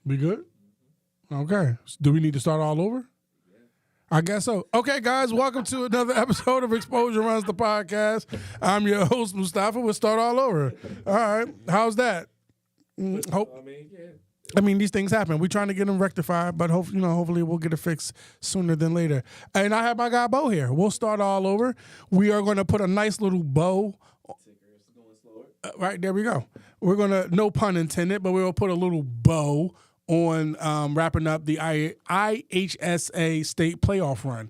We good? Okay. Do we need to start all over? I guess so. Okay, guys, welcome to another episode of Xposure Runs the Podcast. I'm your host, Mustafa. We'll start all over. All right. How's that? I mean, these things happen. We're trying to get them rectified, but hopefully we'll get it fixed sooner than later. And I have my guy Bo here. We'll start all over. We are going to put a nice little bow. Right, there we go. We're going to, no pun intended, but we'll put a little bow on wrapping up the IHSA state playoff run.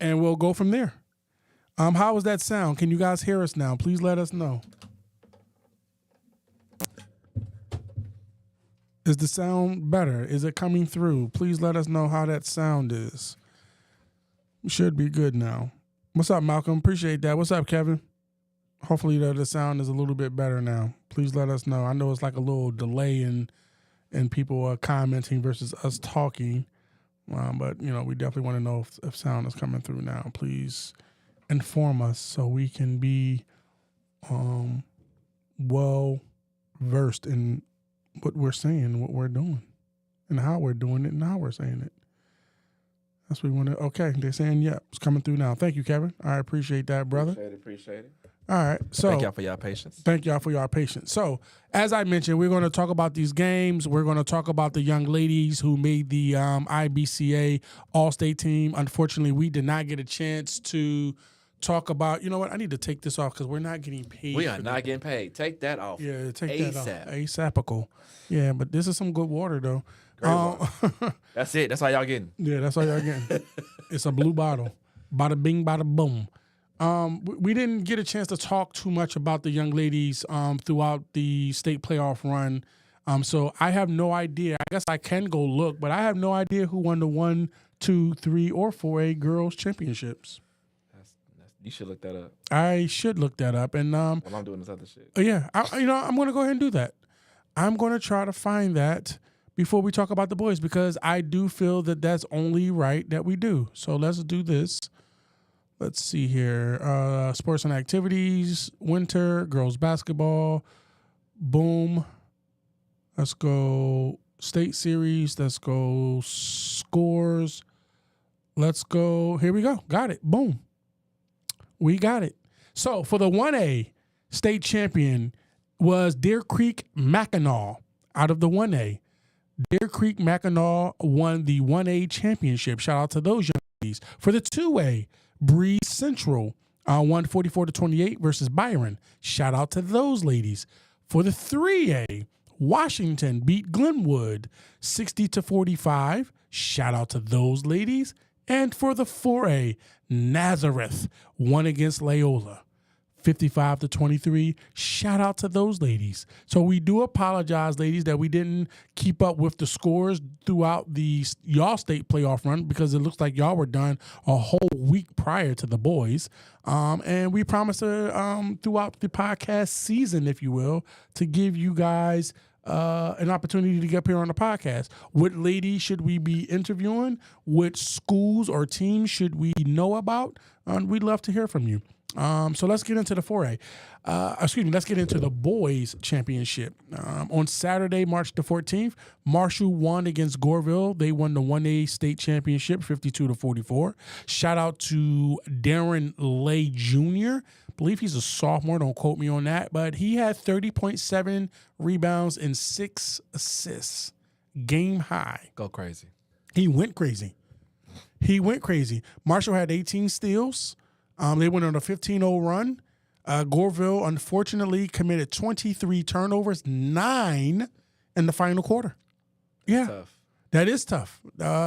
And we'll go from there. How was that sound? Can you guys hear us now? Please let us know. Is the sound better? Is it coming through? Please let us know how that sound is. We should be good now. What's up, Malcolm? Appreciate that. What's up, Kevin? Hopefully the sound is a little bit better now. Please let us know. I know it's like a little delay in people commenting versus us talking. But, we definitely want to know if sound is coming through now. Please inform us so we can be well versed in what we're saying, what we're doing, and how we're doing it, and how we're saying it. That's what we want to. Okay, they're saying, yeah, it's coming through now. Thank you, Kevin. I appreciate that, brother. Appreciate it. All right. So thank y'all for y'all patience. Thank y'all for your patience. So, as I mentioned, we're going to talk about these games. We're going to talk about the young ladies who made the IBCA All-State team. Unfortunately, we did not get a chance to talk about, you know what, I need to take this off because we're not getting paid. We are not getting paid. Take that off. Yeah, take ASAP. that off. ASAPical. Yeah, but this is some good water, though. Great water. That's it. That's all y'all getting. Yeah, that's all y'all getting. It's a blue bottle. Bada bing, bada boom. We didn't get a chance to talk too much about the young ladies throughout the state playoff run. So I have no idea. I guess I can go look, but I have no idea who won the 1, 2, 3, or 4A girls championships. You should look that up. I should look that up. And while I'm doing this other shit. Yeah, I'm going to go ahead and do that. I'm going to try to find that before we talk about the boys because I do feel that that's only right that we do. So let's do this. Let's see here. Sports and activities, winter, girls basketball, boom. Let's go state series. Let's go scores. Let's go. Here we go. Got it. Boom. We got it. So for the 1A, state champion was Deer Creek Mackinac out of the 1A. Deer Creek Mackinac won the 1A championship. Shout out to those young ladies. For the 2A, Breeze Central won 44-28 versus Byron. Shout out to those ladies. For the 3A, Washington beat Glenwood 60-45. Shout out to those ladies. And for the 4A, Nazareth won against Loyola 55-23. Shout out to those ladies. So we do apologize, ladies, that we didn't keep up with the scores throughout the y'all state playoff run because it looks like y'all were done a whole week prior to the boys. And we promised to, throughout the podcast season, if you will, to give you guys an opportunity to get up here on the podcast. What ladies should we be interviewing? What schools or teams should we know about? We'd love to hear from you. So let's get into the 4A. Let's get into the boys championship. On Saturday, March the 14th, Marshall won against Goreville. They won the 1A state championship 52-44. Shout out to Darren Lay Jr. I believe he's a sophomore. Don't quote me on that. But he had 30.7 rebounds and 6 assists. Game high. Go crazy. He went crazy. Marshall had 18 steals. They went on a 15-0 run. Goreville, unfortunately, committed 23 turnovers, 9 in the final quarter. Yeah, Tough. That is tough.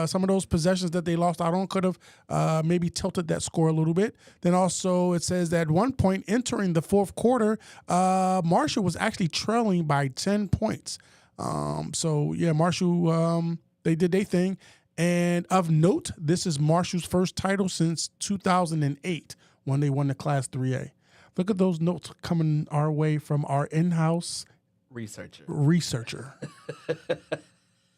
Some of those possessions that they lost out on could have maybe tilted that score a little bit. Then also it says that at one point entering the fourth quarter, Marshall was actually trailing by 10 points. So, yeah, Marshall, they did their thing. And of note, this is Marshall's first title since 2008 when they won the Class 3A. Look at those notes coming our way from our in-house researcher.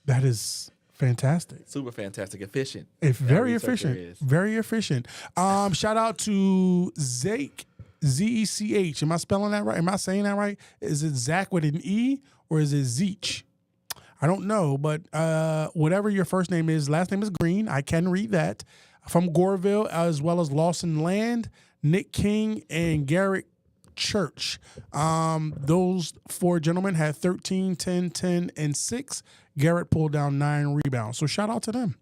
That is fantastic. Super fantastic. Efficient. Very efficient. Very efficient. Shout out to Zach, Z-E-C-H. Am I spelling that right? Am I saying that right? Is it Zach with an E or is it Zeech? I don't know, but whatever your first name is, last name is Green. I can read that. From Goreville, as well as Lawson Land, Nick King, and Garrett Church. Those 4 gentlemen had 13, 10, 10, and 6. Garrett pulled down 9 rebounds. So shout out to them.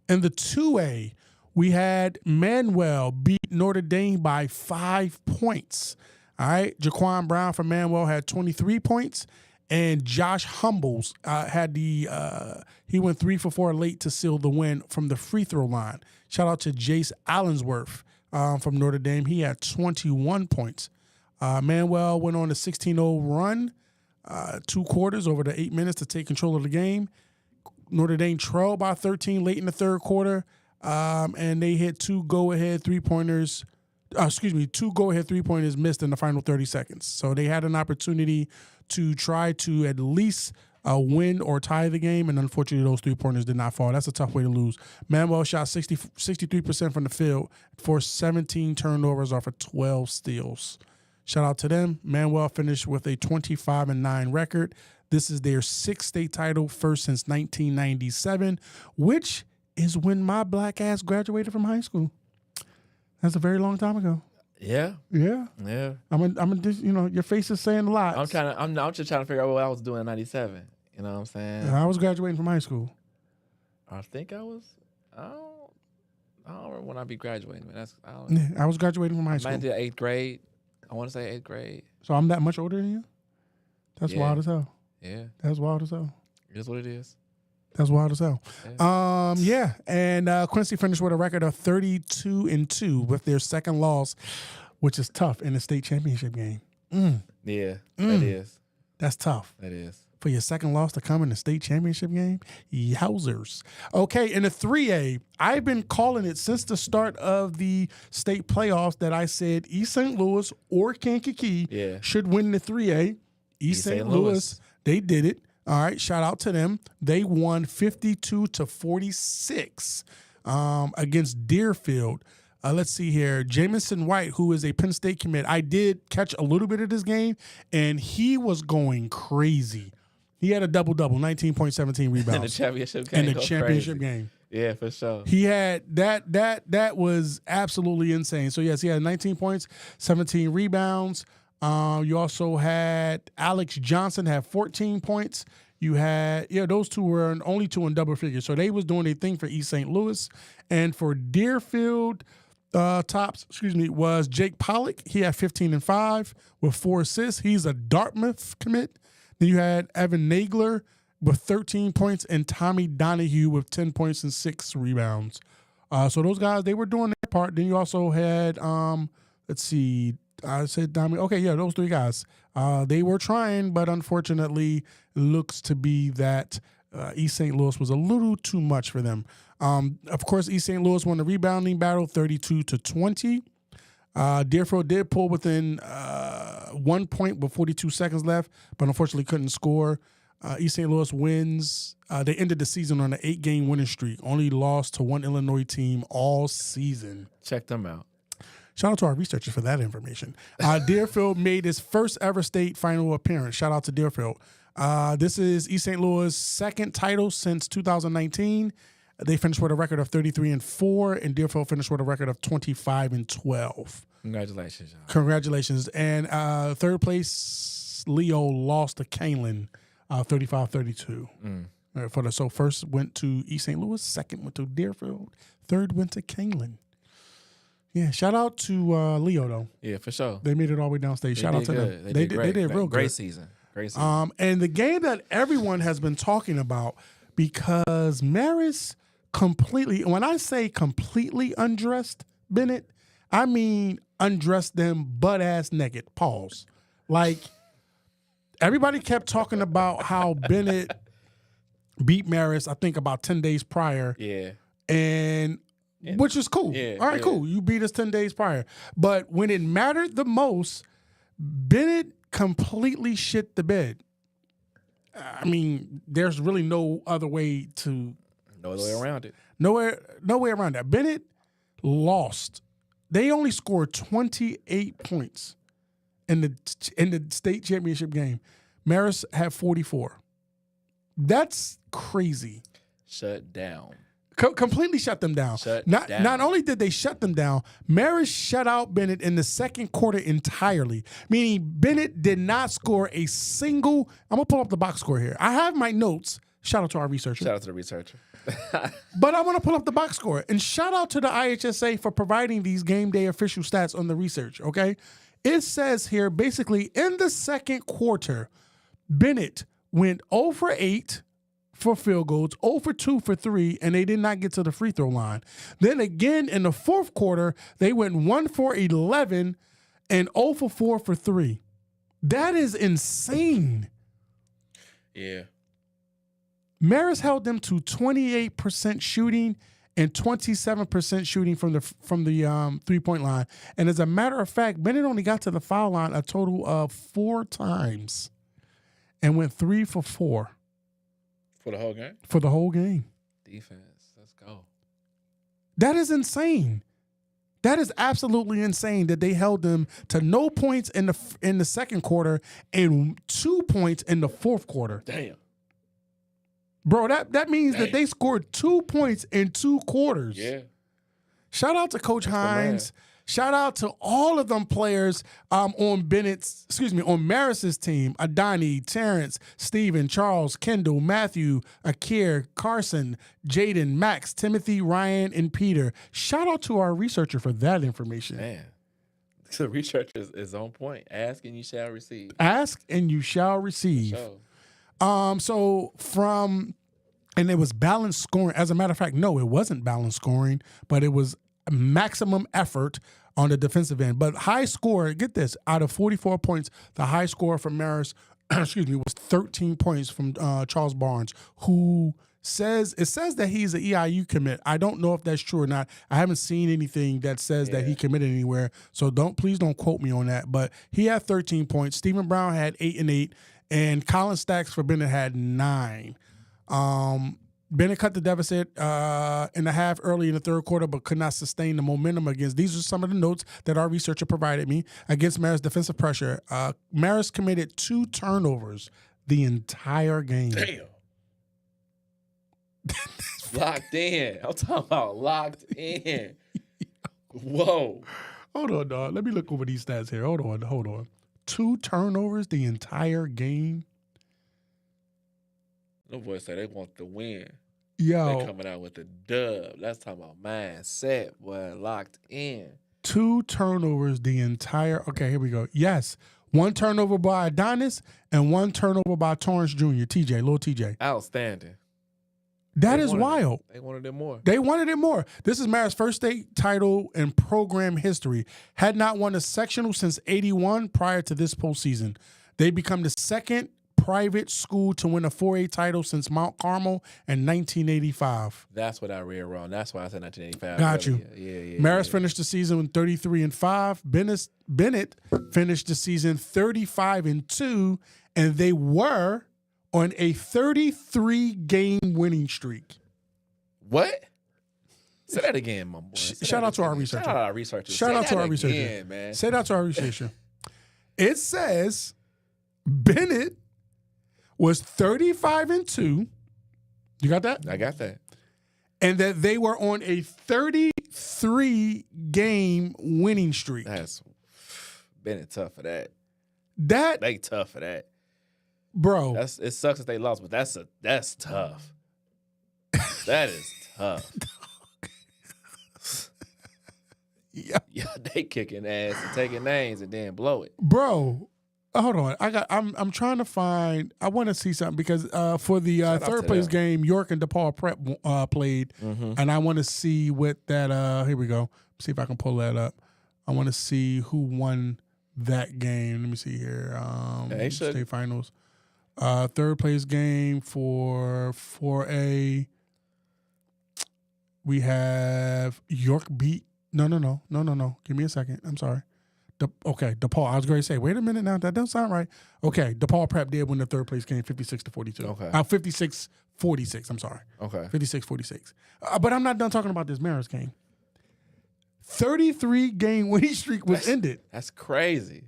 In the 2A, we had Manuel beat Notre Dame by 5 points. All right. Jaquan Brown from Manuel had 23 points. And Josh Humbles had he went 3 for 4 late to seal the win from the free throw line. Shout out to Jace Allensworth from Notre Dame. He had 21 points. Manuel went on a 16-0 run, 2 quarters over the 8 minutes to take control of the game. Notre Dame trailed by 13 late in the third quarter, and they hit 2 go-ahead three-pointers. 2 go-ahead three-pointers missed in the final 30 seconds. So they had an opportunity to try to at least win or tie the game, and unfortunately those 3-pointers did not fall. That's a tough way to lose. Manuel shot 63% from the field for 17 turnovers off of 12 steals. Shout out to them. Manuel finished with a 25-9 record. This is their 6th state title, first since 1997, which is when my black ass graduated from high school. That's a very long time ago. Yeah. Yeah. Yeah. Your face is saying a lot. I'm just trying to figure out what I was doing in 97. You know what I'm saying? I was graduating from high school. I think I was. I don't remember when I be graduating. Man. I was graduating from high school. I did 8th grade. I want to say 8th grade. So I'm that much older than you? That's wild as hell. Yeah. That's wild as hell. It is what it is. That's wild as hell. Yeah. And Quincy finished with a record of 32-2 with their second loss, which is tough in the state championship game. Yeah, that is. That's tough. That is. For your second loss to come in the state championship game? Yowzers. Okay, in the 3A, I've been calling it since the start of the state playoffs that I said East St. Louis or Kankakee should win the 3A. East St. Louis, they did it. All right, shout out to them. They won 52-46 against Deerfield. Let's see here. Jamison White, who is a Penn State commit, I did catch a little bit of this game, and he was going crazy. He had a double-double, 19.17 rebounds. In the championship game. In the championship game. Yeah, for sure. He had that was absolutely insane. So, yes, he had 19 points, 17 rebounds. You also had Alex Johnson had 14 points. You had, those two were only 2 in double figures. So they was doing a thing for East St. Louis. And for Deerfield, tops, was Jake Pollock. He had 15-5 with 4 assists. He's a Dartmouth commit. Then you had Evan Nagler with 13 points and Tommy Donahue with 10 points and 6 rebounds. So those guys, they were doing their part. Then you also had, let's see, I said Donahue. Okay, yeah, those 3 guys. They were trying, but unfortunately, it looks to be that East St. Louis was a little too much for them. Of course, East St. Louis won the rebounding battle 32-20. Deerfield did pull within 1 point with 42 seconds left, but unfortunately couldn't score. East St. Louis wins. They ended the season on an 8-game winning streak, only lost to 1 Illinois team all season. Check them out. Shout out to our researchers for that information. Deerfield made its first ever state final appearance. Shout out to Deerfield. This is East St. Louis' second title since 2019. They finished with a record of 33-4, and Deerfield finished with a record of 25-12. Congratulations, y'all. Congratulations. And third place, Leo lost to Canelan, 35-32. So first went to East St. Louis, second went to Deerfield, third went to Canelan. Yeah, shout out to Leo, though. Yeah, for sure. They made it all the way downstate. Shout out to them. They did real good. Great season. Great season. And the game that everyone has been talking about, because Marist completely, when I say completely undressed Bennett, I mean undressed them butt-ass naked. Pause. Like, everybody kept talking about how Bennett beat Marist, I think, about 10 days prior. Yeah. And which is cool. Yeah, all right, cool. You beat us 10 days prior. But when it mattered the most, Bennett completely shit the bed. I mean, there's really no other way to... No other way around it. No way around that. Bennett lost. They only scored 28 points in the state championship game. Marist had 44. That's crazy. Shut down. Completely shut them down. Not only did they shut them down, Marist shut out Bennett in the second quarter entirely, meaning Bennett did not score a single. I'm going to pull up the box score here. I have my notes. Shout out to our researcher. Shout out to the researcher. But I want to pull up the box score. And shout out to the IHSA for providing these game day official stats on the research, okay? It says here, basically, in the second quarter, Bennett went 0 for 8 for field goals, 0 for 2 for 3, and they did not get to the free throw line. Then again, in the fourth quarter, they went 1 for 11 and 0 for 4 for 3. That is insane. Yeah. Marist held them to 28% shooting and 27% shooting from the 3-point line. And as a matter of fact, Bennett only got to the foul line a total of 4 times and went 3 for 4. For the whole game? For the whole game. Defense. Let's go. That is insane. That is absolutely insane that they held them to no points in the second quarter and 2 points in the fourth quarter. Damn. Bro, that means that they scored 2 points in 2 quarters. Yeah. Shout out to Coach Hines. Shout out to all of them players on Marist's team. Adani, Terrence, Steven, Charles, Kendall, Matthew, Akir, Carson, Jaden, Max, Timothy, Ryan, and Peter. Shout out to our researcher for that information. Man. The researcher is on point. Ask and you shall receive. Ask and you shall receive. Sure. And it was balanced scoring. As a matter of fact, no, it wasn't balanced scoring, but it was maximum effort on the defensive end. But high score, get this, out of 44 points, the high score from Marist, was 13 points from Charles Barnes, who says that he's an EIU commit. I don't know if that's true or not. I haven't seen anything that says that he committed anywhere. So please don't quote me on that. But he had 13 points. Stephen Brown had 8 and 8, and Colin Stacks for Bennett had 9. Bennett cut the deficit in the half early in the third quarter, but could not sustain the momentum against. These are some of the notes that our researcher provided me against Marist defensive pressure. Marist committed 2 turnovers the entire game. Damn. Locked in. I'm talking about locked in. Whoa. Hold on, dog. Let me look over these stats here. Hold on. 2 turnovers the entire game. No boys say they want the win. Yo. They coming out with the dub. That's talking about mindset, boy. Locked in. 2 turnovers the entire. Okay, here we go. Yes. 1 turnover by Adonis and 1 turnover by Torrance Jr., little TJ. Outstanding. That is wild. They wanted it more. They wanted it more. This is Marist's first state title in program history. Had not won a sectional since 81 prior to this postseason. They become the second private school to win a 4A title since Mount Carmel in 1985. That's what I read wrong. That's why I said 1985. Got you. Yeah. Marist finished the season with 33-5. Bennett finished the season 35-2, and they were on a 33-game winning streak. What? Say that again, my boy. Shout out to our researcher. Shout out to our researcher. Shout out to our researcher. Man. Say that to our researcher. It says Bennett was 35-2. You got that? I got that. And that they were on a 33-game winning streak. That's Bennett tough for that. They tough for that. Bro. It sucks that they lost, but that's tough. That is tough. Yeah, they kicking ass and taking names and then blow it. Bro, hold on. I'm trying to find. I want to see something because for the third place game, York and DePaul Prep played, and I want to see what that. Here we go. See if I can pull that up. I want to see who won that game. Let me see here. State finals. Third place game for 4A. We have York beat. No. Give me a second. I'm sorry. DePaul. I was going to say, wait a minute now. That doesn't sound right. Okay, DePaul Prep did win the third place game 56-42. Okay. 56-46. I'm sorry. Okay. 56-46. But I'm not done talking about this Marist game. 33-game winning streak was ended. That's crazy.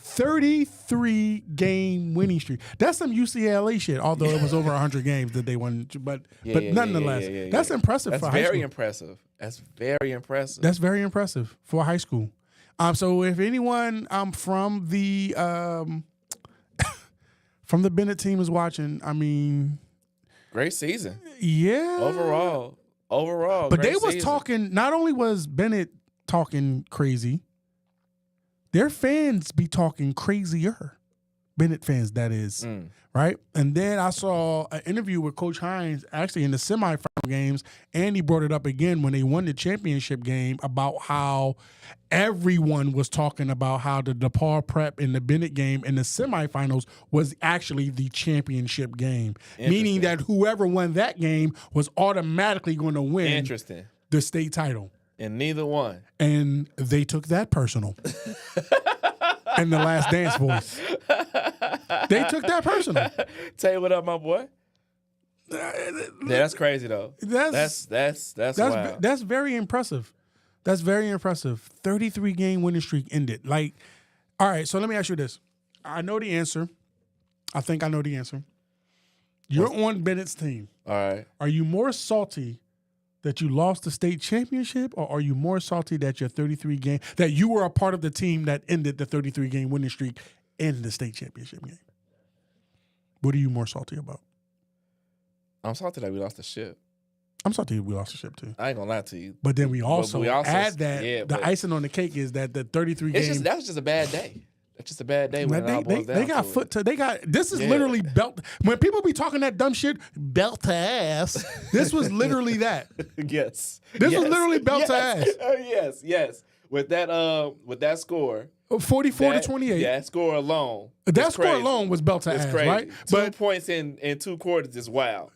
33 game winning streak. That's some UCLA shit, although it was over 100 games that they won. But nonetheless, that's impressive for high school. That's very impressive. That's very impressive. That's very impressive for high school. So if anyone from the from the Bennett team is watching, I mean, great season. Yeah. Overall. But they was talking, not only was Bennett talking crazy, their fans be talking crazier. Bennett fans, that is. Right? And then I saw an interview with Coach Hines actually in the semifinal games, and he brought it up again when they won the championship game about how everyone was talking about how the DePaul Prep in the Bennett game in the semifinals was actually the championship game, meaning that whoever won that game was automatically going to win the state title. And neither one. And they took that personal. In the Last Dance voice. They took that personal. Tell you what up, my boy. Yeah, that's crazy though. That's wild. That's very impressive. That's very impressive. 33 game winning streak ended. Like, all right, so let me ask you this. I know the answer. I think I know the answer. You're on Bennett's team. All right. Are you more salty that you lost the state championship, or are you more salty that your 33 game, that you were a part of the team that ended the 33 game winning streak in the state championship game? What are you more salty about? I'm salty that we lost the ship. I'm salty we lost the ship too. I ain't gonna lie to you. But then we also add that the icing on the cake is that the 33 game. That was just a bad day. That's just a bad day when it all boils down they got to it. They got this is literally belt. When people be talking that dumb shit, belt to ass. This was literally that. Yes. This was literally belt to ass. Yes. With that score. 44-28. That score alone. That score alone was belt to ass, crazy. right? 2 points in 2 quarters is wild.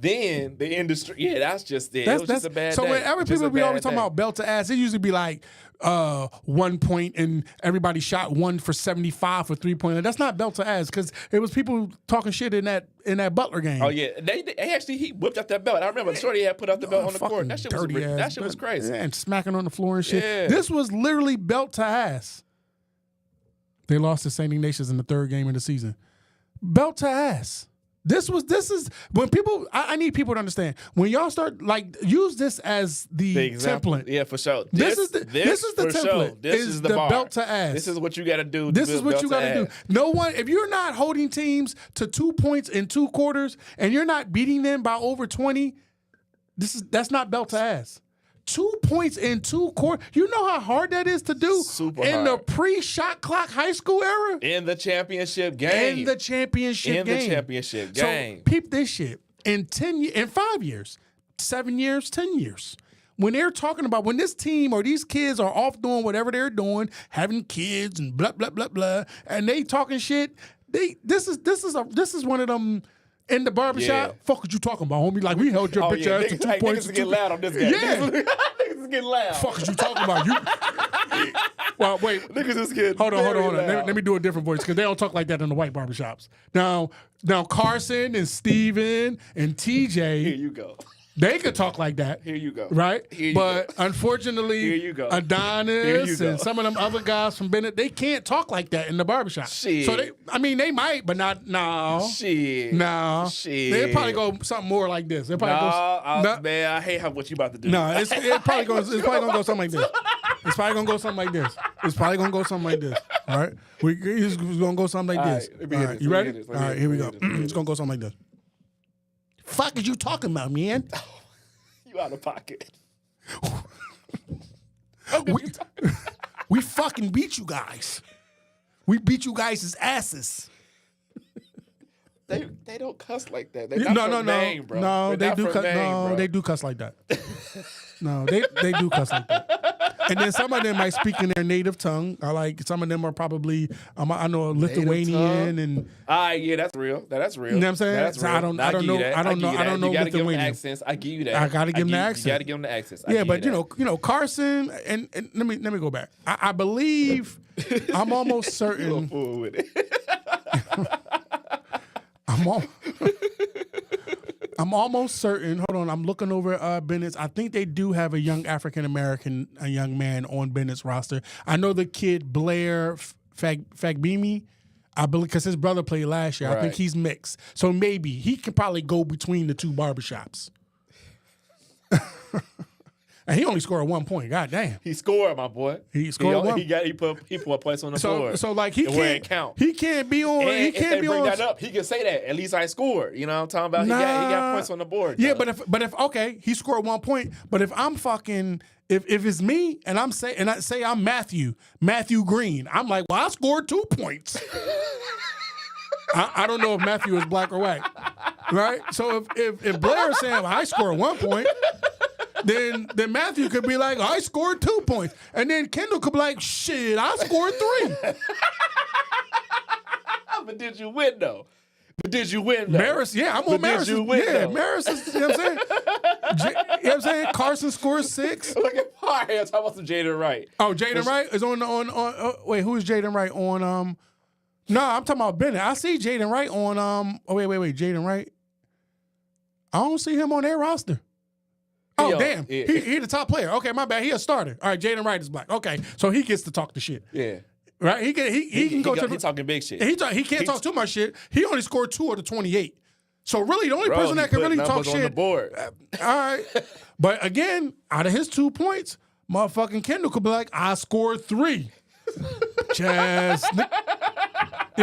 Then the industry, that's just it. It was just a bad day. So whenever people be always talking about belt to ass, it usually be like 1 point and everybody shot 1 for 75 for 3-point. That's not belt to ass because it was people talking shit in that Butler game. Oh yeah, he whipped out that belt. I remember Shorty had put out the belt on the court. That shit was crazy. And smacking on the floor and shit. Yeah. This was literally belt to ass. They lost to St. Ignatius in the 3rd game of the season. Belt to ass. This is when people. I need people to understand when y'all start use this as the template. Yeah, for sure. This is the template. Sure. This is the bar. Belt to ass. This is what you got to do. This is what you got to do. No one. If you're not holding teams to 2 points in 2 quarters and you're not beating them by over 20, that's not belt to ass. 2 points in 2 quarters. You know how hard that is to do in the pre-shot clock high school era? In the championship game. So peep this shit. In 5 years, 7 years, 10 years. When they're talking about when this team or these kids are off doing whatever they're doing, having kids and blah, blah, blah, blah, and they talking shit, this is one of them. In the barbershop, fuck what you talking about, homie? Like, we held your bitch ass to 2 points. Niggas getting loud on this guy. Yeah. Niggas is getting loud. Fuck what you talking about? Well, wait. Niggas is getting Hold on. Let me do a different voice because they don't talk like that in the white barbershops. Now Carson and Steven and TJ. Here you go. They could talk like that. Here you go. Right? Here you but go. Unfortunately, here you go. Adonis and some of them other guys from Bennett, they can't talk like that in the barbershop. Shit. So they might, but not no. Shit. No. Shit. They'll probably go something more like this. Man, I hate what you about to do. No, it's probably gonna go something like this. It's probably gonna go something like this. All right? It's gonna go something like this. All right, you ready? All right, here we go. It's gonna go something like this. Fuck is you talking about, man? You out of pocket. We fucking beat you guys. We beat you guys' asses. They don't cuss like that. No. Name, bro. No, they do cuss. No, they do cuss like that. No, they do cuss like that. And then some of them might speak in their native tongue. Some of them are probably I know a Lithuanian and. Yeah, that's real. That's real. You know what I'm saying? That's real. I don't know You gotta give them the Lithuanian. accents. I give you that. I gotta give them the accent. You gotta give them the accents. Yeah, but you know Carson and let me go back. I believe I'm almost certain. You're a fool with it. I'm almost certain. Hold on, I'm looking over Bennett's. I think they do have a young African American, a young man on Bennett's roster. I know the kid Blair Fagbemi. I believe because his brother played last year. I think Right. he's mixed, so maybe he can probably go between the two barbershops. And he only scored 1 point. God damn. He scored, my boy. He scored one. He put points on the board. So like he And where can't it count. He can't be on. And he can't if be they bring on. that up, he can say that. At least I scored. You know what I'm talking about? He got points on the board. Yeah, though. but if okay, he scored 1 point. But if I'm fucking if it's me and I say I'm Matthew Green, I'm like, well, I scored 2 points. I don't know if Matthew is black or white, right? So if Blair is saying, well, I scored 1 point, then Matthew could be like, I scored 2 points, and then Kendall could be like, shit, I scored 3. But did you win though? Maris, yeah, I'm on Maris. Did you win, Yeah, though? Maris is, you know what I'm saying? You know what I'm saying? Carson scores 6. Look at Fire. I'm talking about some Jaden Wright. Oh, Jaden Wright is on wait, who is Jaden Wright on no, I'm talking about Bennett. I see Jaden Wright on wait, Jaden Wright. I don't see him on their roster. Oh, damn. Yeah. He the top player. Okay, my bad. He a starter. All right, Jaden Wright is black. Okay, so he gets to talk the shit. Yeah. Right? He can go to He talking big shit. he can't talk too much shit. He only scored 2 of the 28. So really, the only person that can really talk shit. On the board. All right. But again, out of his 2 points, motherfucking Kendall could be like, I scored 3. Just, you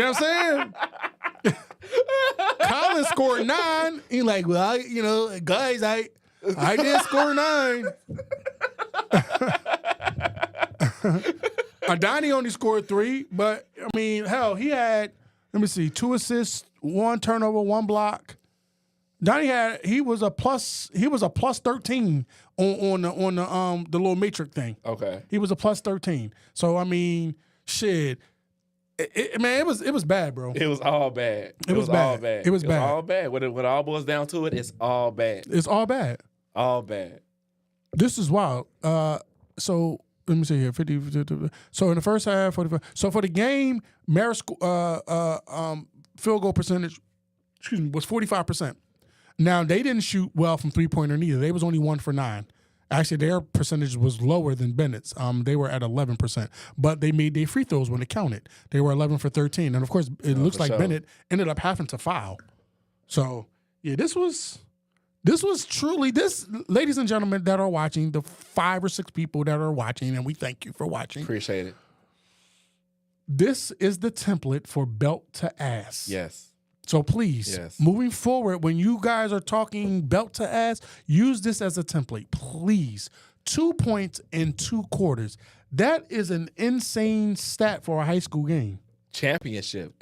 know what I'm saying? Colin scored 9. He like, well, guys, I did score 9. Adani only scored 3, but I mean, hell, he had, let me see, 2 assists, 1 turnover, 1 block. Donnie he was a plus 13 on the little matrix thing. Okay. He was a plus 13. So I mean, shit. It was bad, bro. It was all bad. It was bad. all bad. It was bad. all bad. When it all boils down to it, it's all bad. It's all bad. All bad. This is wild. So let me see here. 50. So in the first half, 45. So for the game, Marist field goal percentage, was 45%. Now they didn't shoot well from 3-pointer neither. They was only 1 for 9. Actually, their percentage was lower than Bennett's. They were at 11%, but they made their free throws when it counted. They were 11 for 13, and of course, it looks like Bennett ended up having to foul. So yeah, this was truly this, ladies and gentlemen that are watching, the 5 or 6 people that are watching, and we thank you for watching. Appreciate it. This is the template for belt to ass. Yes. So please, moving forward, when you guys are talking belt to ass, use this as a template. Please. 2 points in 2 quarters. That is an insane stat for a high school game. Championship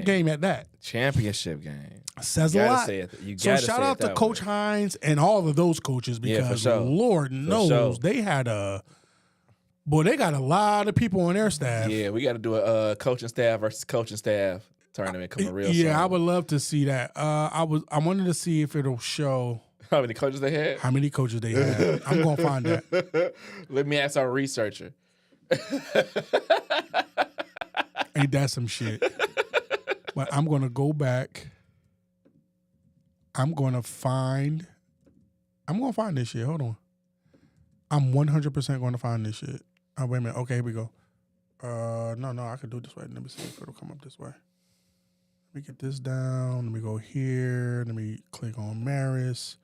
Game at that. Championship game. Says a lot. So shout out to Coach Hines and all of those coaches because Lord knows they had they got a lot of people on their staff. Yeah, we got to do a coaching staff versus coaching staff tournament coming real soon. Yeah, I would love to see that. I wanted to see if it'll show how many coaches they had. How many coaches they had. I'm gonna find that. Let me ask our researcher. Ain't that some shit? But I'm gonna go back. I'm gonna find this shit. Hold on. I'm 100% going to find this shit. Oh, wait a minute. Okay, here we go. No, I could do it this way. Let me see if it'll come up this way. Let me get this down. Let me go here. Let me click on Maris.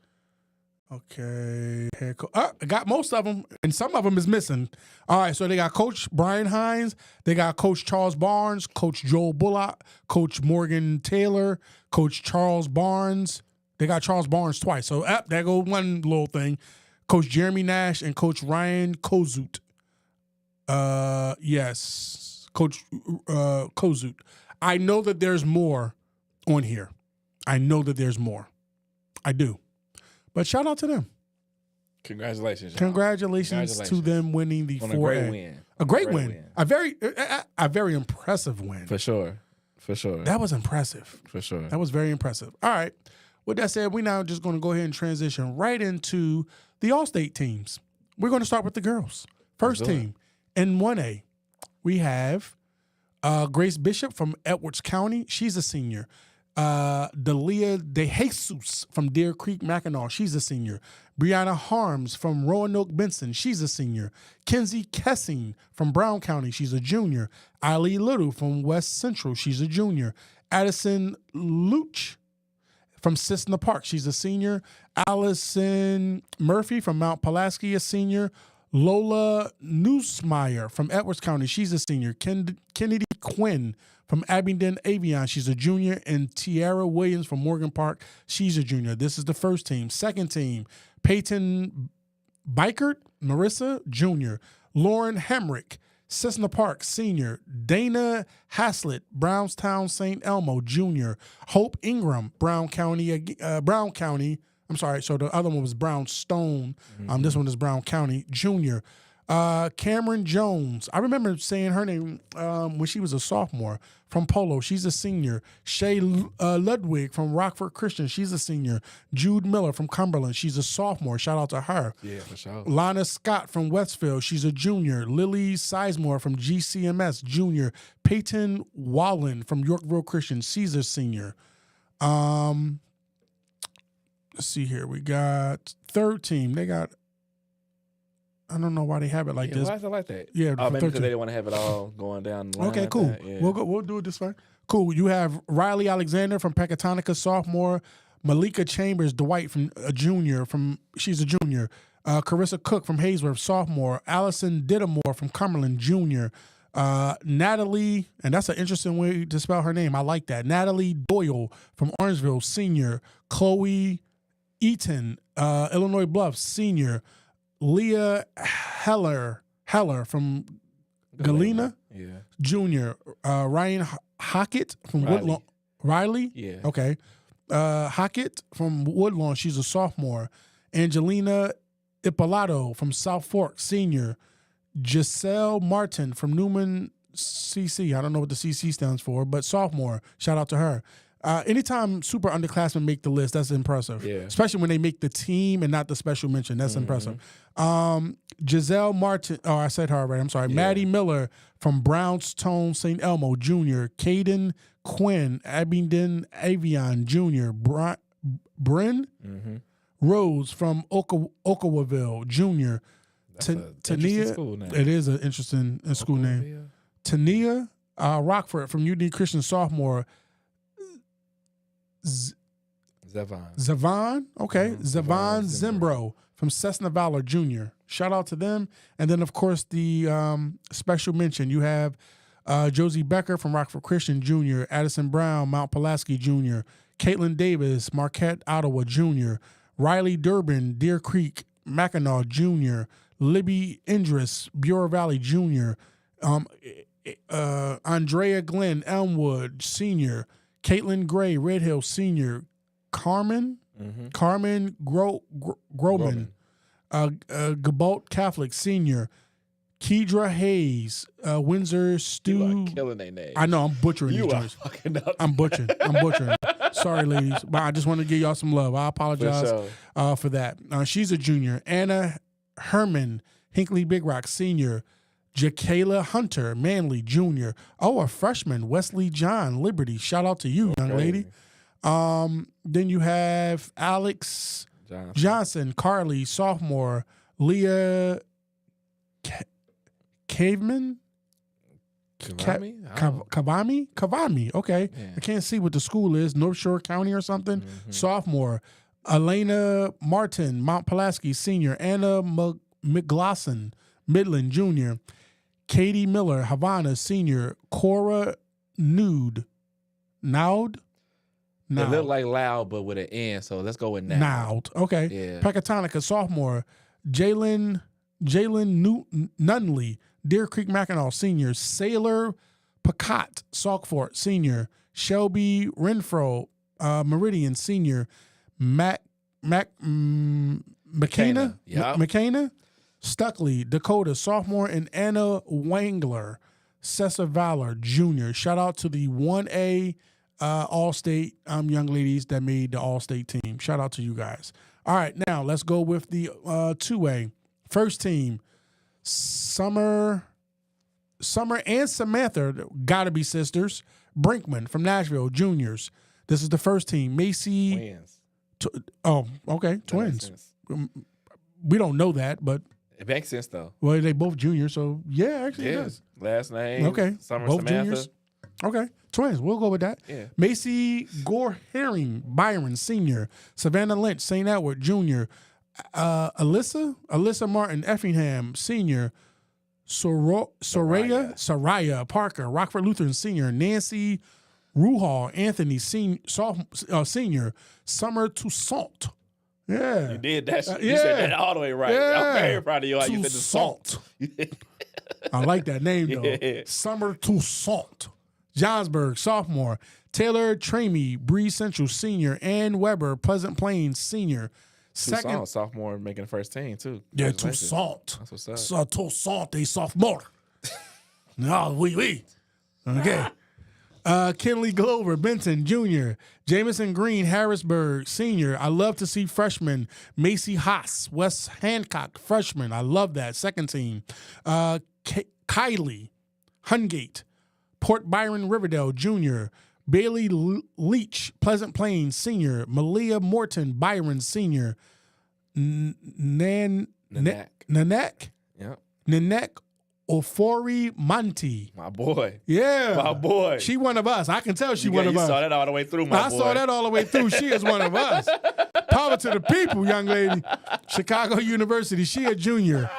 Okay. I got most of them, and some of them is missing. All right, so they got Coach Brian Hines. They got Coach Charles Barnes, Coach Joel Bullock, Coach Morgan Taylor, Coach Charles Barnes. They got Charles Barnes twice. So there goes one little thing. Coach Jeremy Nash and Coach Ryan Kozut. Yes, Coach Kozut. I know that there's more on here. I know that there's more. I do. But shout out to them. Congratulations. Congratulations to them winning the 4A. A great win. A great win. A very impressive win. For sure. That was impressive. For sure. That was very impressive. All right. With that said, we're now just going to go ahead and transition right into the All-State teams. We're going to start with the girls. First team in 1A, we have Grace Bishop from Edwards County. She's a senior. Delia De Jesus from Deer Creek, Mackinac. She's a senior. Brianna Harms from Roanoke, Benson. She's a senior. Kenzie Kessing from Brown County. She's a junior. Ali Little from West Central. She's a junior. Addison Luch from Cessna Park. She's a senior. Allison Murphy from Mount Pulaski, a senior. Lola Neusmeyer from Edwards County. She's a senior. Kennedy Quinn from Abingdon Avion. She's a junior. And Tiara Williams from Morgan Park. She's a junior. This is the first team. Second team, Peyton Bikert, Marissa, junior. Lauren Hemrick, Cessna Park, senior. Dana Haslett, Brownstown St. Elmo, junior. Hope Ingram, Brown County. I'm sorry. So the other one was Brownstone. This one is Brown County, junior. Cameron Jones. I remember saying her name when she was a sophomore from Polo. She's a senior. Shay Ludwig from Rockford Christian. She's a senior. Jude Miller from Cumberland. She's a sophomore. Shout out to her. Yeah, for sure. Lana Scott from Westfield. She's a junior. Lily Sizemore from GCMS, junior. Peyton Wallen from Yorkville Christian. She's a senior. Let's see here. We got third team. They got, I don't know why they have it like this. Why is it like that? Yeah, maybe because 13. they didn't want to have it all going down the line. Okay, like cool. that. Yeah. We'll do it this way. Cool. You have Riley Alexander from Pecatonica, sophomore. Malika Chambers Dwight from a junior. She's a junior. Carissa Cook from Haysworth, sophomore. Allison Dittamore from Cumberland, junior. Natalie, and that's an interesting way to spell her name. I like that. Natalie Doyle from Orangeville, senior. Chloe Eaton, Illinois Bluffs, senior. Leah Heller from Galena, yeah. junior. Ryan Hockett from Riley. Woodlawn. Riley? Yeah. Okay. Hockett from Woodlawn. She's a sophomore. Angelina Ippolito from South Fork, senior. Giselle Martin from Newman CC. I don't know what the CC stands for, but sophomore. Shout out to her. Anytime super underclassmen make the list, that's impressive. Yeah. Especially when they make the team and not the special mention. That's impressive. Giselle Martin, I said her already. I'm sorry. Yeah. Maddie Miller from Brownstone St. Elmo, Jr. Caden Quinn, Abingdon Avion, Jr. Bryn Rose from Okawaville, Jr. That's an interesting Tania, school name. it is an interesting school name. Tania Rockford from UD Christian, sophomore. Zavon, okay. Zavon Zimbro from Cessna Valor Jr. Shout out to them. And then, of course, the special mention. You have Josie Becker from Rockford Christian Jr., Addison Brown, Mount Pulaski Jr., Caitlin Davis, Marquette, Ottawa Jr., Riley Durbin, Deer Creek, Mackinac Jr., Libby Indris, Bureau Valley Jr., Andrea Glenn, Elmwood Senior, Caitlin Gray, Red Hill Senior, Carmen Groban, Gabolt Catholic Senior, Kedra Hayes, Windsor Stew. You are killing their name. I know I'm butchering these joints. Fucking up. I'm butchering. Sorry, ladies, but I just want to give y'all some love. I apologize for that. She's a junior. Anna Herman, Hinkley Big Rock Senior. Jakayla Hunter, Manley Jr. Oh, a freshman, Wesley John, Liberty. Shout out to you, young lady. Then you have Alex Johnson, Carly, sophomore. Leah Caveman? Kavami. Okay. Yeah. I can't see what the school is. North Shore County or something. Sophomore. Elena Martin, Mount Pulaski, senior. Anna McGlosson, Midland, junior. Katie Miller, Havana, senior. Cora Naud. It look like loud, but with an N, so let's go with now. Naud. Okay. Yeah. Pecatonica, sophomore. Jalen Nunley, Deer Creek Mackinac, senior. Sailor Picot, Saukfort, senior. Shelby Renfro, Meridian, senior. McKenna, Stuckley, Dakota, sophomore, and Anna Wangler, Cessa Valor, junior. Shout out to the 1A All-State young ladies that made the All-State team. Shout out to you guys. All right, now let's go with the 2A. First team, Summer and Samantha, gotta be sisters. Brinkman from Nashville, juniors. This is the first team. Macy. Twins. Okay. That Twins. makes sense. We don't know that, but It makes sense though. well, they both juniors, so yeah, actually it Yeah. does. Last name. Okay. Summer Both Samantha. juniors. Okay. Twins. We'll go with that. Yeah. Macy Gore Herring, Byron Sr., Savannah Lynch, St. Edward Jr., Alyssa Martin Effingham Sr., Soraya Parker, Rockford Lutheran Sr., Nancy Ruhal Anthony Senior, Summer Toussaint. Yeah. You did that. You yeah. said that all the way right. Yeah. I'm very proud of you. How you said the Toussaint. salt. I like that name, though. Yeah. Summer Toussaint. Johnsburg, sophomore. Taylor Tramey, Breeze Central, senior. Ann Weber, Pleasant Plains, senior. Toussaint, sophomore, making the first team, too. Yeah, Congratulations. Toussaint. That's what's up. So, Toussaint, they sophomore. No, oui. Okay. Kinley Glover, Benton, junior. Jamison Green, Harrisburg, senior. I love to see freshmen. Macy Haas, West Hancock, freshman. I love that. Second team. Kylie Hungate, Port Byron, Riverdale, junior. Bailey Leach, Pleasant Plains, senior. Malia Morton, Byron, senior. Nanek. Yeah. Nanek Ofori Monty. My boy. Yeah. My boy. She one of us. I can tell she one of you us. saw that all the way through, my I boy. saw that all the way through. She is one of us. Power to the people, young lady. Chicago University. She a junior.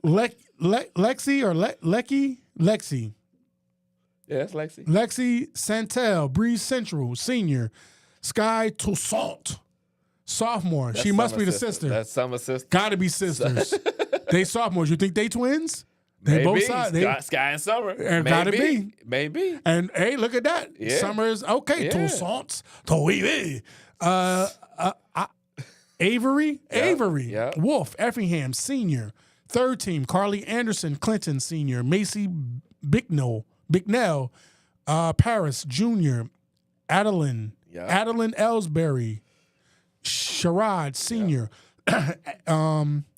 Lexi or Lecky? Lexi. Yeah, that's Lexi. Lexi Santel, Breeze Central, senior. Sky Toussaint, sophomore. That's she must be the Summer sister. That's Summer sister. Gotta be sisters. They sophomores. You think they twins? They Maybe. both sides. Sky and Summer. Gotta be. Maybe. And hey, look at that. Yeah. Summer's okay. Yeah. Toussaint. Avery. Yeah. Wolf, Effingham, senior. Third team, Carly Anderson, Clinton, senior. Macy Bicknell, Paris, junior. Adeline Ellsbury, Sherrod, senior.